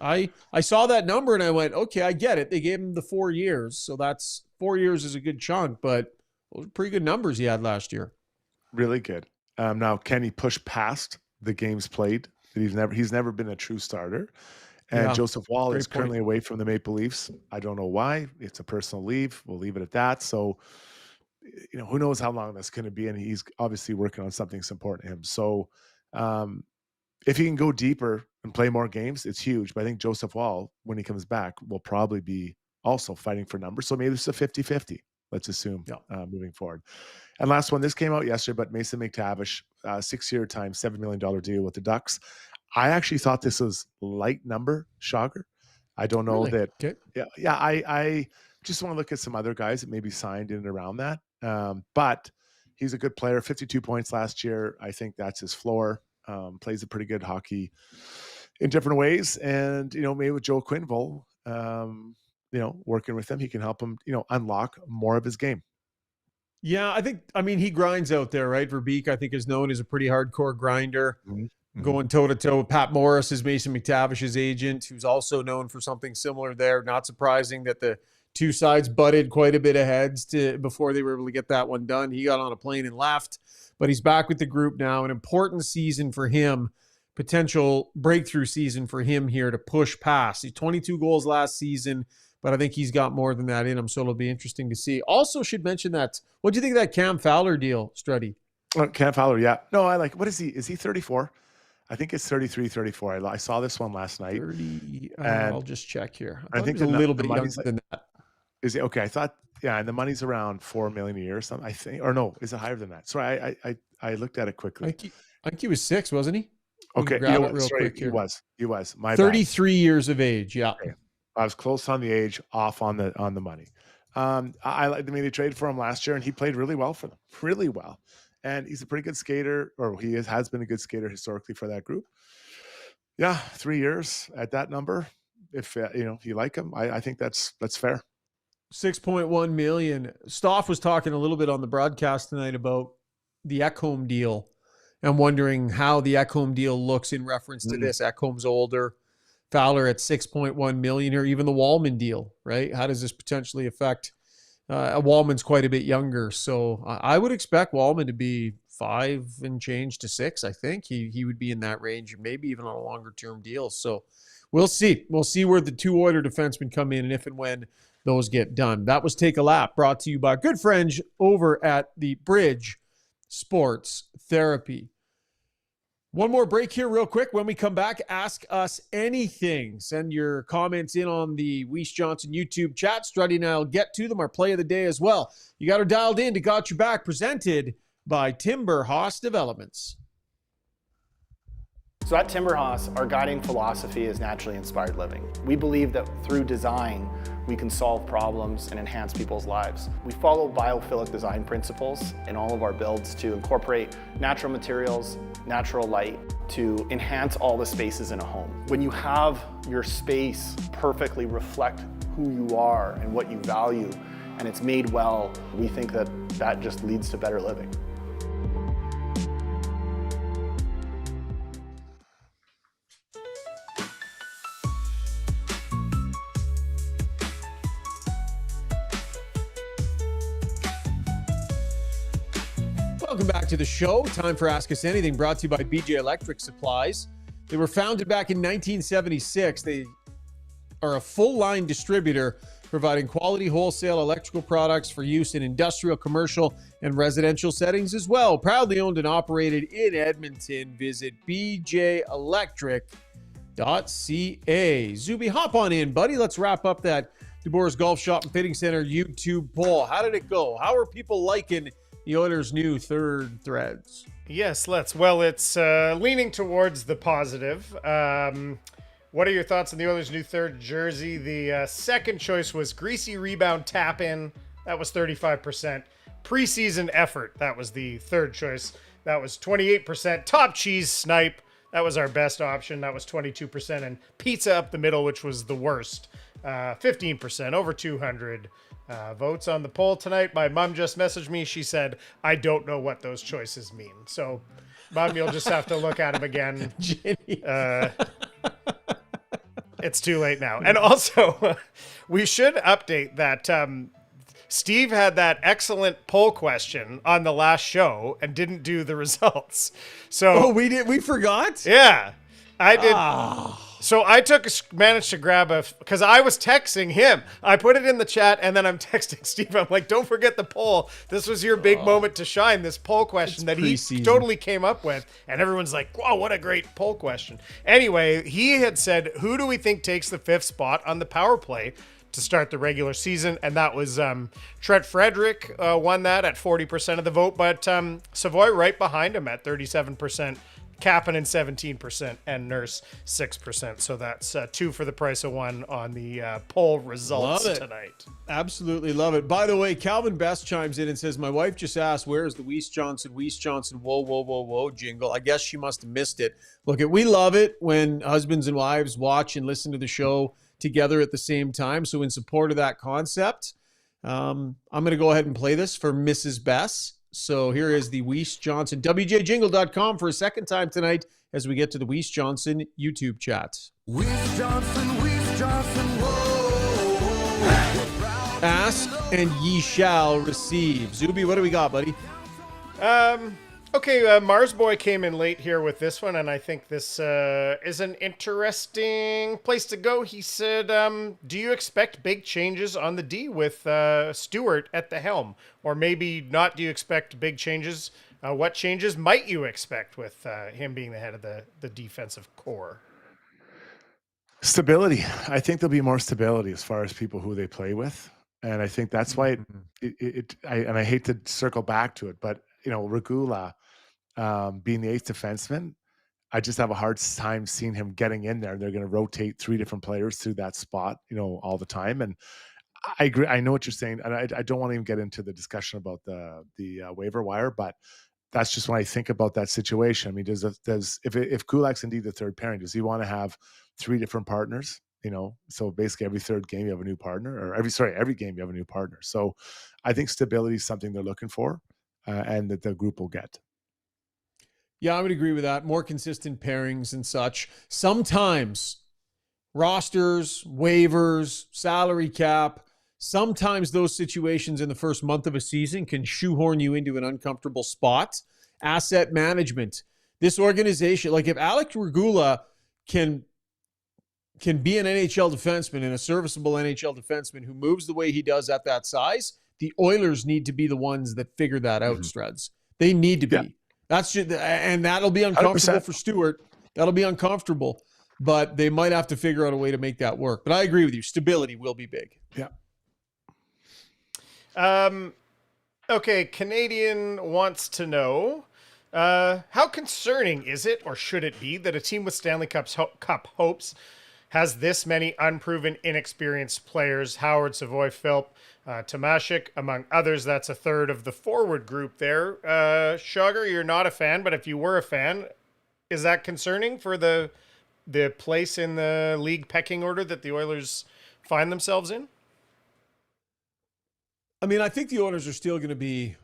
I saw that number and I went, okay, I get it. They gave him the 4 years. So that's 4 years is a good chunk, but those are pretty good numbers he had last year. Really good. Now, can he push past the games played? He's never been a true starter. And Joseph Wall is currently away from the Maple Leafs. I don't know why. It's a personal leave. We'll leave it at that. So, who knows how long that's going to be. And he's obviously working on something that's important to him. So, if he can go deeper and play more games, it's huge. But I think Joseph Wall, when he comes back, will probably be also fighting for numbers. So maybe it's a 50-50, let's assume, moving forward. And last one, this came out yesterday, but Mason McTavish, 6-year times $7 million deal with the Ducks. I actually thought this was light number, Shogger. I don't know that. Okay. Yeah. I just want to look at some other guys that maybe signed in and around that. But he's a good player, 52 points last year. I think that's his floor. Plays a pretty good hockey in different ways. And, maybe with Joe Quenneville, working with him, he can help him, unlock more of his game. Yeah, he grinds out there, right? Verbeek, I think, is known as a pretty hardcore grinder. Mm-hmm. Going toe-to-toe with Pat Morris is Mason McTavish's agent, who's also known for something similar there. Not surprising that the two sides butted quite a bit of heads before they were able to get that one done. He got on a plane and left, but he's back with the group now. An important season for him, potential breakthrough season for him here to push past. He's 22 goals last season, but I think he's got more than that in him, so it'll be interesting to see. Also should mention that, what do you think of that Cam Fowler deal, Struddy? Cam Fowler, yeah. No, I like, what is he? Is he 34? I think it's 33, 34. I saw this one last night. 30, I'll just check here. I think he was a little bit younger than that. Is it okay? I thought, and the money's around $4 million a year or something. I think, or no, is it higher than that? Sorry, I looked at it quickly. I think he was 6, wasn't he? Okay, quick here. He was. My 33 years of age. Yeah, okay. I was close on the age, off on the money. They traded for him last year, and he played really well for them, really well. And he's a pretty good skater, or he has been a good skater historically for that group. Yeah, 3 years at that number. If you like him, I think that's fair. 6.1 million. Stoff was talking a little bit on the broadcast tonight about the Ekholm deal. I'm wondering how the Ekholm deal looks in reference to this. Ekholm's older, Fowler at 6.1 million, or even the Wallman deal, right? How does this potentially affect? Wallman's quite a bit younger, so I would expect Wallman to be 5 and change to 6. I think he would be in that range, maybe even on a longer term deal. So we'll see. We'll see where the two Oiler defensemen come in and if and when those get done. That was Take a Lap, brought to you by good friends over at the Bridge Sports Therapy. One more break here real quick. When we come back, ask us anything. Send your comments in on the Weiss Johnson YouTube chat. Struddy and I will get to them. Our play of the day as well. You got her dialed in to Got Your Back, presented by Timber House Developments. So at Timber House, our guiding philosophy is naturally inspired living. We believe that through design, we can solve problems and enhance people's lives. We follow biophilic design principles in all of our builds to incorporate natural materials, natural light, to enhance all the spaces in a home. When you have your space perfectly reflect who you are and what you value, and it's made well, we think that that just leads to better living. Welcome back to the show. Time for Ask Us Anything, brought to you by BJ Electric Supplies. They were founded back in 1976. They are a full-line distributor providing quality wholesale electrical products for use in industrial, commercial, and residential settings as well. Proudly owned and operated in Edmonton. Visit bjelectric.ca. Zuby, hop on in, buddy. Let's wrap up that DeBoer's Golf Shop and Fitting Center YouTube poll. How did it go? How are people liking the Oilers' new third threads? Yes, let's. Well, it's leaning towards the positive. What are your thoughts on the Oilers' new third jersey? The second choice was greasy rebound tap in. That was 35%. Preseason effort. That was the third choice. That was 28%. Top cheese snipe. That was our best option. That was 22%. And pizza up the middle, which was the worst. 15%. Over 200 votes on the poll tonight. My mom just messaged me. She said, I don't know what those choices mean. So, Mom, you'll just have to look at them again. It's too late now. And also, we should update that Steve had that excellent poll question on the last show and didn't do the results. So we forgot? Yeah. I did. So I managed to grab because I was texting him. I put it in the chat and then I'm texting Steve. I'm like, don't forget the poll. This was your big moment to shine, this poll question that he totally came up with. And everyone's like, wow, what a great poll question. Anyway, he had said, who do we think takes the 5th spot on the power play to start the regular season? And that was Trent Frederic won that at 40% of the vote, but Savoy right behind him at 37%. Kapanen 17% and Nurse 6%. So that's 2 for the price of 1 on the poll results tonight. Absolutely love it. By the way, Calvin Best chimes in and says, my wife just asked, where's the Weiss Johnson, whoa jingle? I guess she must have missed it. Look, we love it when husbands and wives watch and listen to the show together at the same time. So in support of that concept, I'm going to go ahead and play this for Mrs. Bess. So here is the Weiss Johnson, WJJingle.com for a second time tonight as we get to the Weiss Johnson YouTube chat. Weiss Johnson, whoa. Ask and ye shall receive. Zuby, what do we got, buddy? Okay, Mars Boy came in late here with this one, and I think this is an interesting place to go. He said, do you expect big changes on the D with Stewart at the helm? Or maybe not, do you expect big changes? What changes might you expect with him being the head of the defensive core? Stability. I think there'll be more stability as far as people who they play with. And I think that's why I hate to circle back to it, but, you know, Regula, being the 8th defenseman, I just have a hard time seeing him getting in there. They're going to rotate 3 different players through that spot, you know, all the time. And I agree. I know what you're saying, and I don't want to even get into the discussion about the waiver wire, but that's just when I think about that situation. I mean, if Kulak's indeed the third pairing, does he want to have 3 different partners? You know, so basically every third game you have a new partner, or every game you have a new partner. So I think stability is something they're looking for, and that the group will get. Yeah, I would agree with that. More consistent pairings and such. Sometimes rosters, waivers, salary cap, sometimes those situations in the first month of a season can shoehorn you into an uncomfortable spot. Asset management. This organization, like if Alec Regula can be an NHL defenseman and a serviceable NHL defenseman who moves the way he does at that size, the Oilers need to be the ones that figure that out, Struds. They need to be. Yeah. And that'll be uncomfortable 100%. For Stewart. That'll be uncomfortable, but they might have to figure out a way to make that work. But I agree with you. Stability will be big. Yeah. Okay, Canadian wants to know, how concerning is it, or should it be, that a team with Stanley Cup hopes has this many unproven, inexperienced players? Howard, Savoy, Philp, Tomashik, among others. That's a third of the forward group there. Sugar, you're not a fan, but if you were a fan, is that concerning for the place in the league pecking order that the Oilers find themselves in? I mean, I think the Oilers are still going to be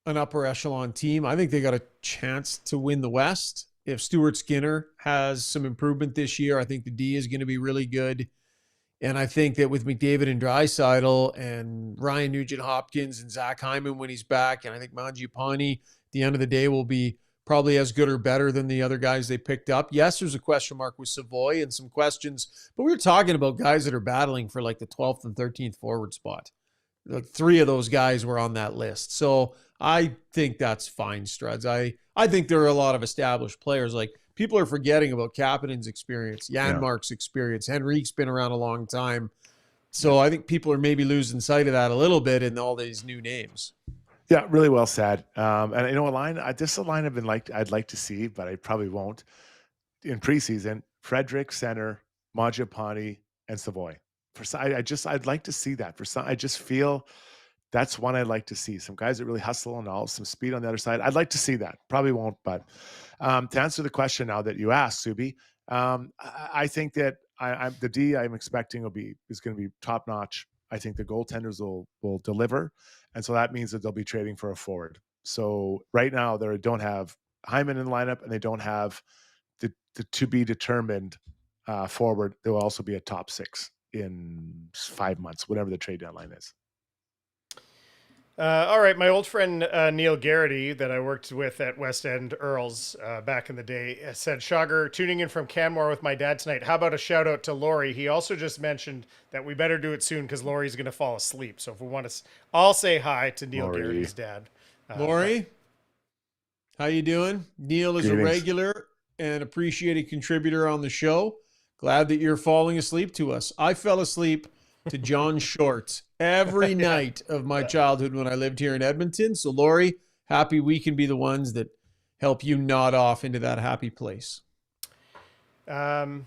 an upper echelon team. I think they got a chance to win the West. If Stuart Skinner has some improvement this year, I think the D is going to be really good. And I think that with McDavid and Draisaitl and Ryan Nugent-Hopkins and Zach Hyman when he's back, and I think Mangiapane, the end of the day will be probably as good or better than the other guys they picked up. Yes, there's a question mark with Savoy and some questions, but we were talking about guys that are battling for like the 12th and 13th forward spot. Like 3 of those guys were on that list. So I think that's fine, Struds. I think there are a lot of established players. Like, people are forgetting about Kapanen's experience, Janmark's experience. Henrique's been around a long time. So I think people are maybe losing sight of that a little bit in all these new names. Yeah, really well said. And you know, this is a line I'd like to see, but I probably won't. In preseason, Frederic, center, Mangiapane, and Savoy. I'd like to see that. I just feel that's one I'd like to see. Some guys that really hustle and all, some speed on the other side. I'd like to see that. Probably won't, but to answer the question now that you asked, Subi, I think that the D I'm expecting is going to be top notch. I think the goaltenders will deliver. And so that means that they'll be trading for a forward. So right now they don't have Hyman in the lineup, and they don't have the to be determined forward. There will also be a top 6 in 5 months, whatever the trade deadline is. All right, my old friend Neil Garrity that I worked with at West End Earls back in the day said, Shogger, tuning in from Canmore with my dad tonight. How about a shout out to Lori? He also just mentioned that we better do it soon because Lori's going to fall asleep. So if we want to, I'll say hi to Neil Garrity's dad. Lori, how you doing? Neil is a regular and appreciated contributor on the show. Glad that you're falling asleep to us. I fell asleep to John Short every night of my childhood when I lived here in Edmonton. So, Lori, happy we can be the ones that help you nod off into that happy place. That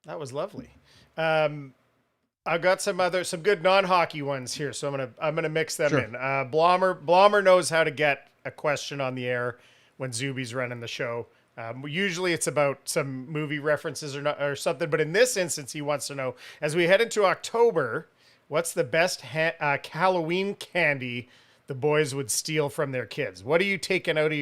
was lovely. I've got some good non-hockey ones here, so I'm gonna mix them in. Blommer knows how to get a question on the air when Zuby's running the show. Usually it's about some movie references or something, but in this instance, he wants to know, as we head into October, what's the best Halloween candy the boys would steal from their kids? What are you taking out of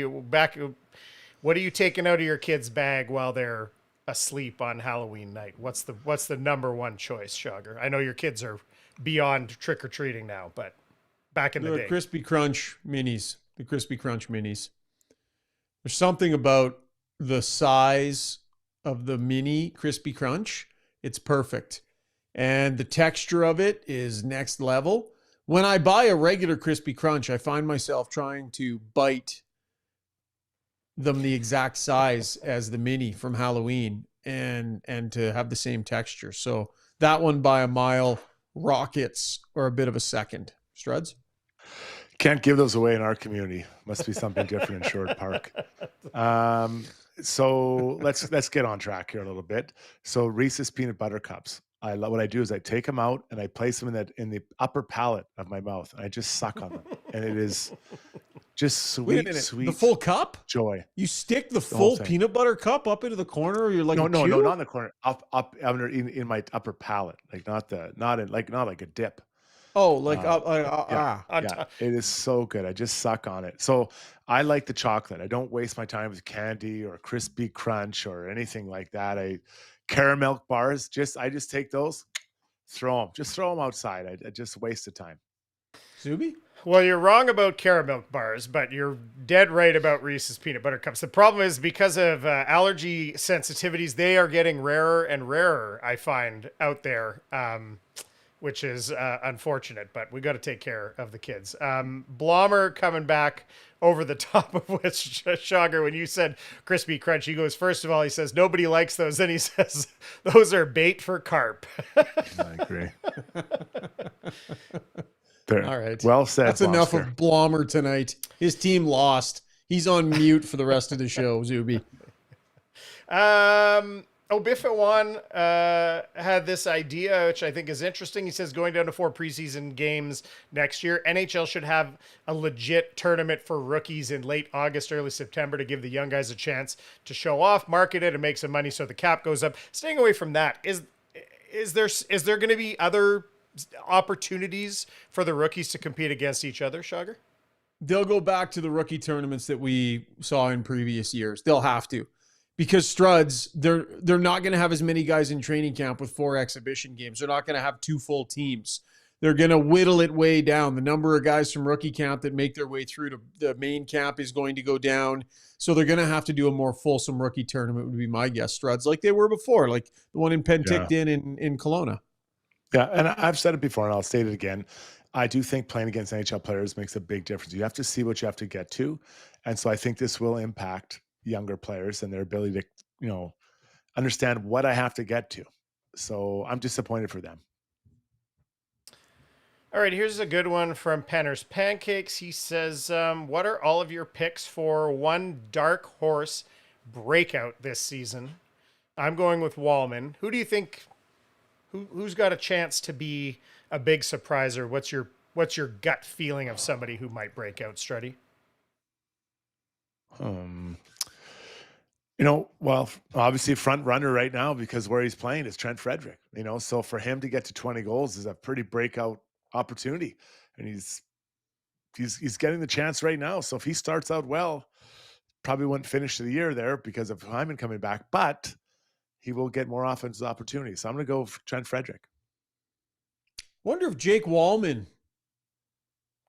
your kids' bag while they're asleep on Halloween night? What's the number one choice, Shogger? I know your kids are beyond trick or treating now, but back in the day, Crispy Crunch minis, the Crispy Crunch minis. There's something about the size of the mini Crispy Crunch. It's perfect. And the texture of it is next level. When I buy a regular Crispy Crunch, I find myself trying to bite them the exact size as the mini from Halloween and to have the same texture. So that one by a mile, Rockets are a bit of a second. Struds? Can't give those away in our community. Must be something different in Sherwood Park. So let's get on track here a little bit. So Reese's peanut butter cups. What I do is I take them out and I place them in the upper palate of my mouth, and I just suck on them, and it is just sweet. The full cup? Joy. You stick the full peanut butter cup up into the corner, or you're like no, not in the corner. Up under in my upper palate, like not like a dip. Oh, like it is so good. I just suck on it. So I like the chocolate. I don't waste my time with candy or crispy crunch or anything like that. Caramel bars, I just take those, throw them outside. I just waste the time. Zuby? Well, you're wrong about caramel bars, but you're dead right about Reese's peanut butter cups. The problem is because of allergy sensitivities, they are getting rarer and rarer, I find, out there. Which is unfortunate, but we got to take care of the kids. Blommer coming back over the top of which, Shogger, when you said crispy crunch, he goes, first of all, he says, nobody likes those. Then he says, those are bait for carp. I agree. All right. Well said. That's enough of Blommer tonight. His team lost. He's on mute for the rest of the show, Zuby. Obifawan had this idea, which I think is interesting. He says going down to 4 preseason games next year, NHL should have a legit tournament for rookies in late August, early September to give the young guys a chance to show off, market it, and make some money so the cap goes up. Staying away from that, is there going to be other opportunities for the rookies to compete against each other, Shogger? They'll go back to the rookie tournaments that we saw in previous years. They'll have to. Because Struds, they're not going to have as many guys in training camp with 4 exhibition games. They're not going to have 2 full teams. They're going to whittle it way down. The number of guys from rookie camp that make their way through to the main camp is going to go down. So they're going to have to do a more fulsome rookie tournament, would be my guess, Struds, like they were before, like the one in Penticton in Kelowna. Yeah, and I've said it before, and I'll state it again. I do think playing against NHL players makes a big difference. You have to see what you have to get to. And so I think this will impact younger players and their ability to, understand what I have to get to. So I'm disappointed for them. All right, here's a good one from Penner's Pancakes. He says, what are all of your picks for one dark horse breakout this season? I'm going with Wallman. Who do you think, who's got a chance to be a big surpriser? What's your gut feeling of somebody who might break out, Struddy? Well, obviously front runner right now because where he's playing is Trent Frederic, so for him to get to 20 goals is a pretty breakout opportunity, and he's getting the chance right now. So if he starts out well, probably wouldn't finish the year there because of Hyman coming back, but he will get more offensive opportunities. So I'm going to go for Trent Frederic. Wonder if Jake Wallman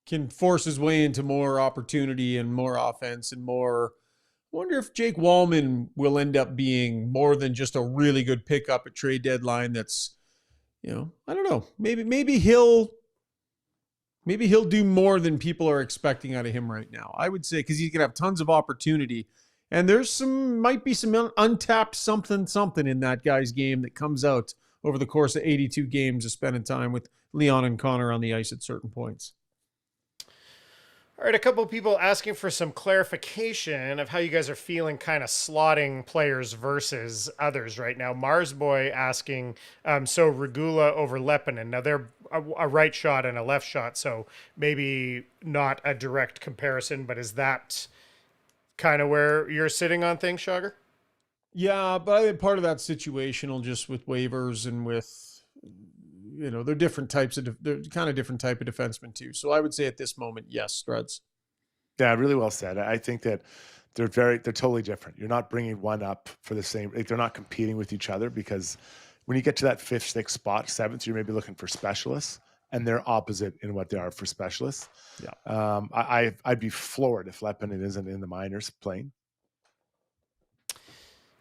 can force his way into more opportunity and more offense and more. Wonder if Jake Wallman will end up being more than just a really good pickup at trade deadline. That's, I don't know. Maybe he'll do more than people are expecting out of him right now. I would say because he's gonna have tons of opportunity, and might be some untapped something in that guy's game that comes out over the course of 82 games of spending time with Leon and Connor on the ice at certain points. All right, a couple of people asking for some clarification of how you guys are feeling kind of slotting players versus others right now. Mars Boy asking, so Regula over Lepinen. Now, they're a right shot and a left shot, so maybe not a direct comparison, but is that kind of where you're sitting on things, Shogger? Yeah, but I think part of that situational just with waivers and with, they're different types of, they're kind of different type of defensemen too. So I would say at this moment, yes, Struds. Yeah, really well said. I think that they're totally different. You're not bringing one up for the same, they're not competing with each other because when you get to that 5th, 6th spot, 7th, you're maybe looking for specialists, and they're opposite in what they are for specialists. Yeah. I'd be floored if Lepinen isn't in the minors playing.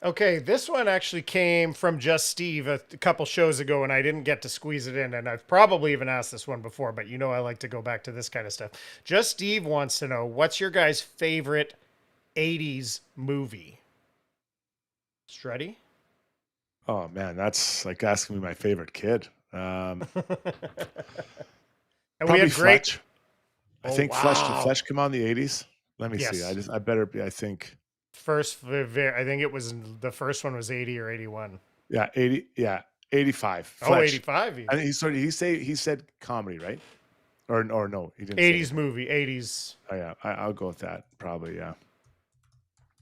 Okay, this one actually came from Just Steve a couple shows ago, and I didn't get to squeeze it in, and I've probably even asked this one before, but I like to go back to this kind of stuff. Just Steve wants to know, what's your guys' favorite 80s movie? Struddy? Oh, man, that's like asking me my favorite kid. And probably we had Fletch. Oh, I think wow. Did Fletch come on the 80s? Let me Yes. see. I better be, I think. I think it was the first one was 80 or 81. Yeah, 80. Yeah, 85. Oh, Fletch. 85. I think he said comedy, right? Or no, he didn't. 80s say movie, 80s. Oh yeah, I'll go with that. Probably, yeah.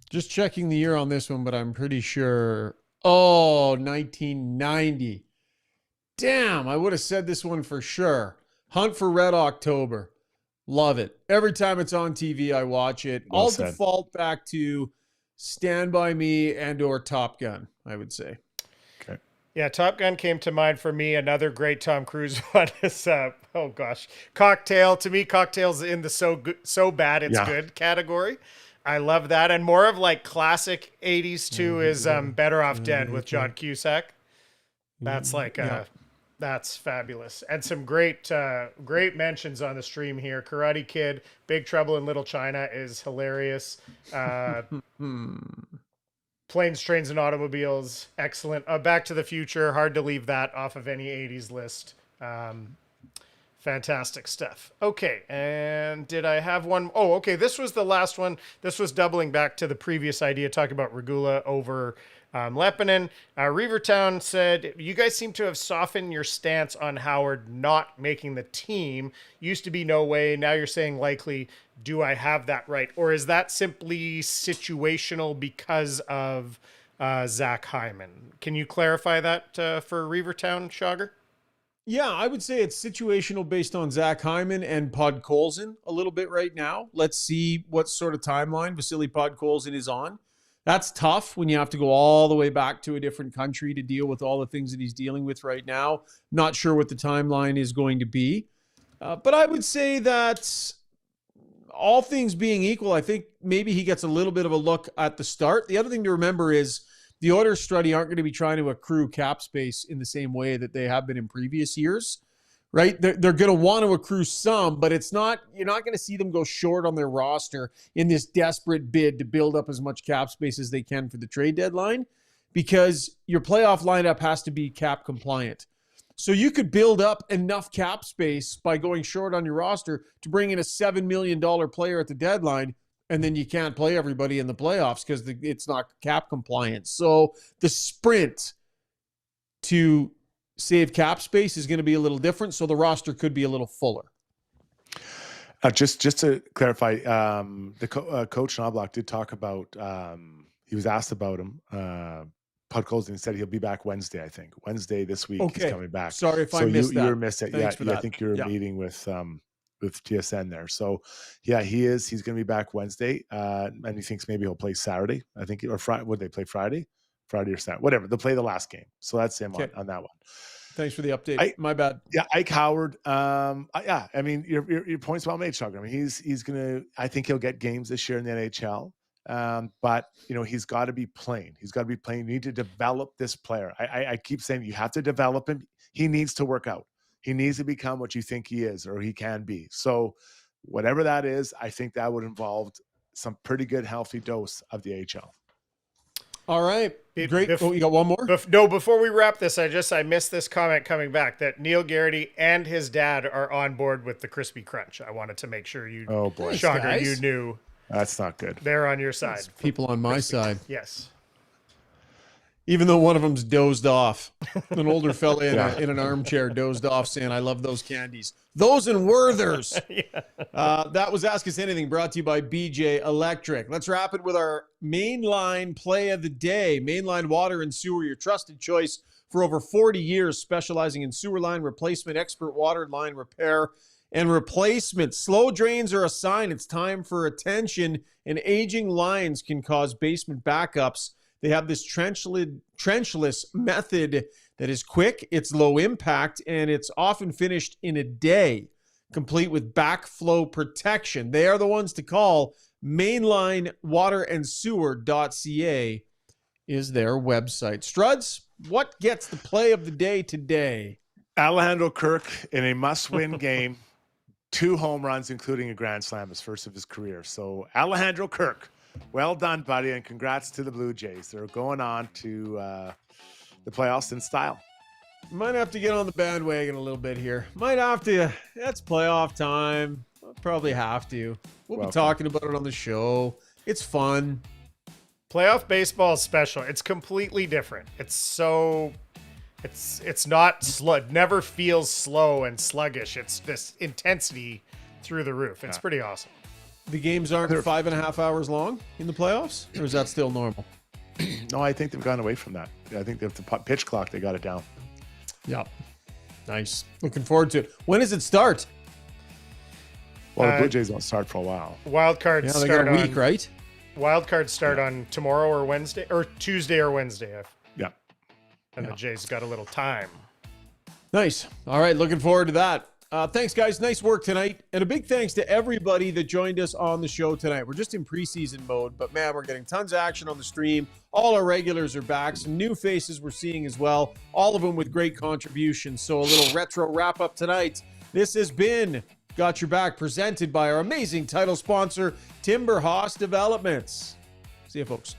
Just checking the year on this one, but I'm pretty sure. Oh, 1990. Damn, I would have said this one for sure. Hunt for Red October. Love it. Every time it's on TV, I watch it. Well I'll said. default back to Stand By Me and or Top Gun, I would say. Okay. Yeah, Top Gun came to mind for me. Another great Tom Cruise one is, Cocktail. To me, Cocktail's in the so bad it's good category. I love that. And more of like classic 80s too is Better Off Dead with John Cusack. That's like that's fabulous. And some great mentions on the stream here. Karate Kid, Big Trouble in Little China is hilarious. Planes, Trains, and Automobiles, excellent. Back to the Future, hard to leave that off of any 80s list. Fantastic stuff. Okay, and did I have one? Oh, okay, this was the last one. This was doubling back to the previous idea, talking about Regula over Lepinen. Reavertown said, you guys seem to have softened your stance on Howard not making the team. Used to be no way. Now you're saying likely. Do I have that right? Or is that simply situational because of Zach Hyman? Can you clarify that for Reavertown, Shogger? Yeah, I would say it's situational based on Zach Hyman and Podkolzin a little bit right now. Let's see what sort of timeline Vasily Podkolzin is on. That's tough when you have to go all the way back to a different country to deal with all the things that he's dealing with right now. Not sure what the timeline is going to be. But I would say that all things being equal, I think maybe he gets a little bit of a look at the start. The other thing to remember is the Oilers, Struddy, aren't going to be trying to accrue cap space in the same way that they have been in previous years. Right? They're going to want to accrue some, but you're not going to see them go short on their roster in this desperate bid to build up as much cap space as they can for the trade deadline, because your playoff lineup has to be cap compliant. So you could build up enough cap space by going short on your roster to bring in a $7 million player at the deadline, and then you can't play everybody in the playoffs because it's not cap compliant. So the sprint to save cap space is going to be a little different, so the roster could be a little fuller. Just to clarify, Coach Knobloch did talk about, he was asked about him, Podkolzin, and said he'll be back Wednesday, I think. Wednesday this week he's coming back. Sorry if I missed that. You were missed it. Thanks for that. I think you were meeting with TSN there. So, yeah, he is. He's going to be back Wednesday, and he thinks maybe he'll play Saturday. I think, or Friday. Would they play Friday? Friday or Saturday, whatever. They'll play the last game. So that's him on that one. Thanks for the update. My bad. Yeah, Ike Howard. I mean, your point's well made, Shug. I mean, he's gonna. I think he'll get games this year in the NHL. But he's got to be playing. He's got to be playing. You need to develop this player. I keep saying you have to develop him. He needs to work out. He needs to become what you think he is or he can be. So whatever that is, I think that would involve some pretty good healthy dose of the AHL. All right. Great. You got one more? No, before we wrap this, I missed this comment coming back that Neil Garrity and his dad are on board with the Crispy Crunch. I wanted to make sure you, Shogger, you knew. That's not good. They're on your side. That's people on my side. Yes. Even though one of them's dozed off. An older fella in an armchair dozed off saying, I love those candies. Those and Werther's. That was Ask Us Anything, brought to you by BJ Electric. Let's wrap it with our Mainline play of the day. Mainline Water and Sewer, your trusted choice for over 40 years, specializing in sewer line replacement, expert water line repair, and replacement. Slow drains are a sign it's time for attention, and aging lines can cause basement backups. They have this trenchless method that is quick, it's low impact, and it's often finished in a day, complete with backflow protection. They are the ones to call. Mainlinewaterandsewer.ca is their website. Struds, what gets the play of the day today? Alejandro Kirk in a must-win game. 2 home runs, including a grand slam, his first of his career. So Alejandro Kirk, well done, buddy, and congrats to the Blue Jays. They're going on to the playoffs in style. Might have to get on the bandwagon a little bit here. Might have to. That's playoff time. I'll probably have to. We'll be talking about it on the show. It's fun. Playoff baseball is special. It's completely different. It's not slow. It never feels slow and sluggish. It's this intensity through the roof. It's pretty awesome. The games aren't 5.5 hours long in the playoffs, or is that still normal? No, I think they've gone away from that. I think the pitch clock, they got it down. Yeah. Nice. Looking forward to it. When does it start? Well, the Blue Jays won't start for a while. Wild cards they start got a week, right? Wild cards start on tomorrow or Wednesday, or Tuesday or Wednesday. And the Jays got a little time. Nice. All right. Looking forward to that. Thanks, guys. Nice work tonight. And a big thanks to everybody that joined us on the show tonight. We're just in preseason mode, but man, we're getting tons of action on the stream. All our regulars are back. Some new faces we're seeing as well. All of them with great contributions. So a little retro wrap up tonight. This has been Got Your Back, presented by our amazing title sponsor, Timber House Developments. See you, folks.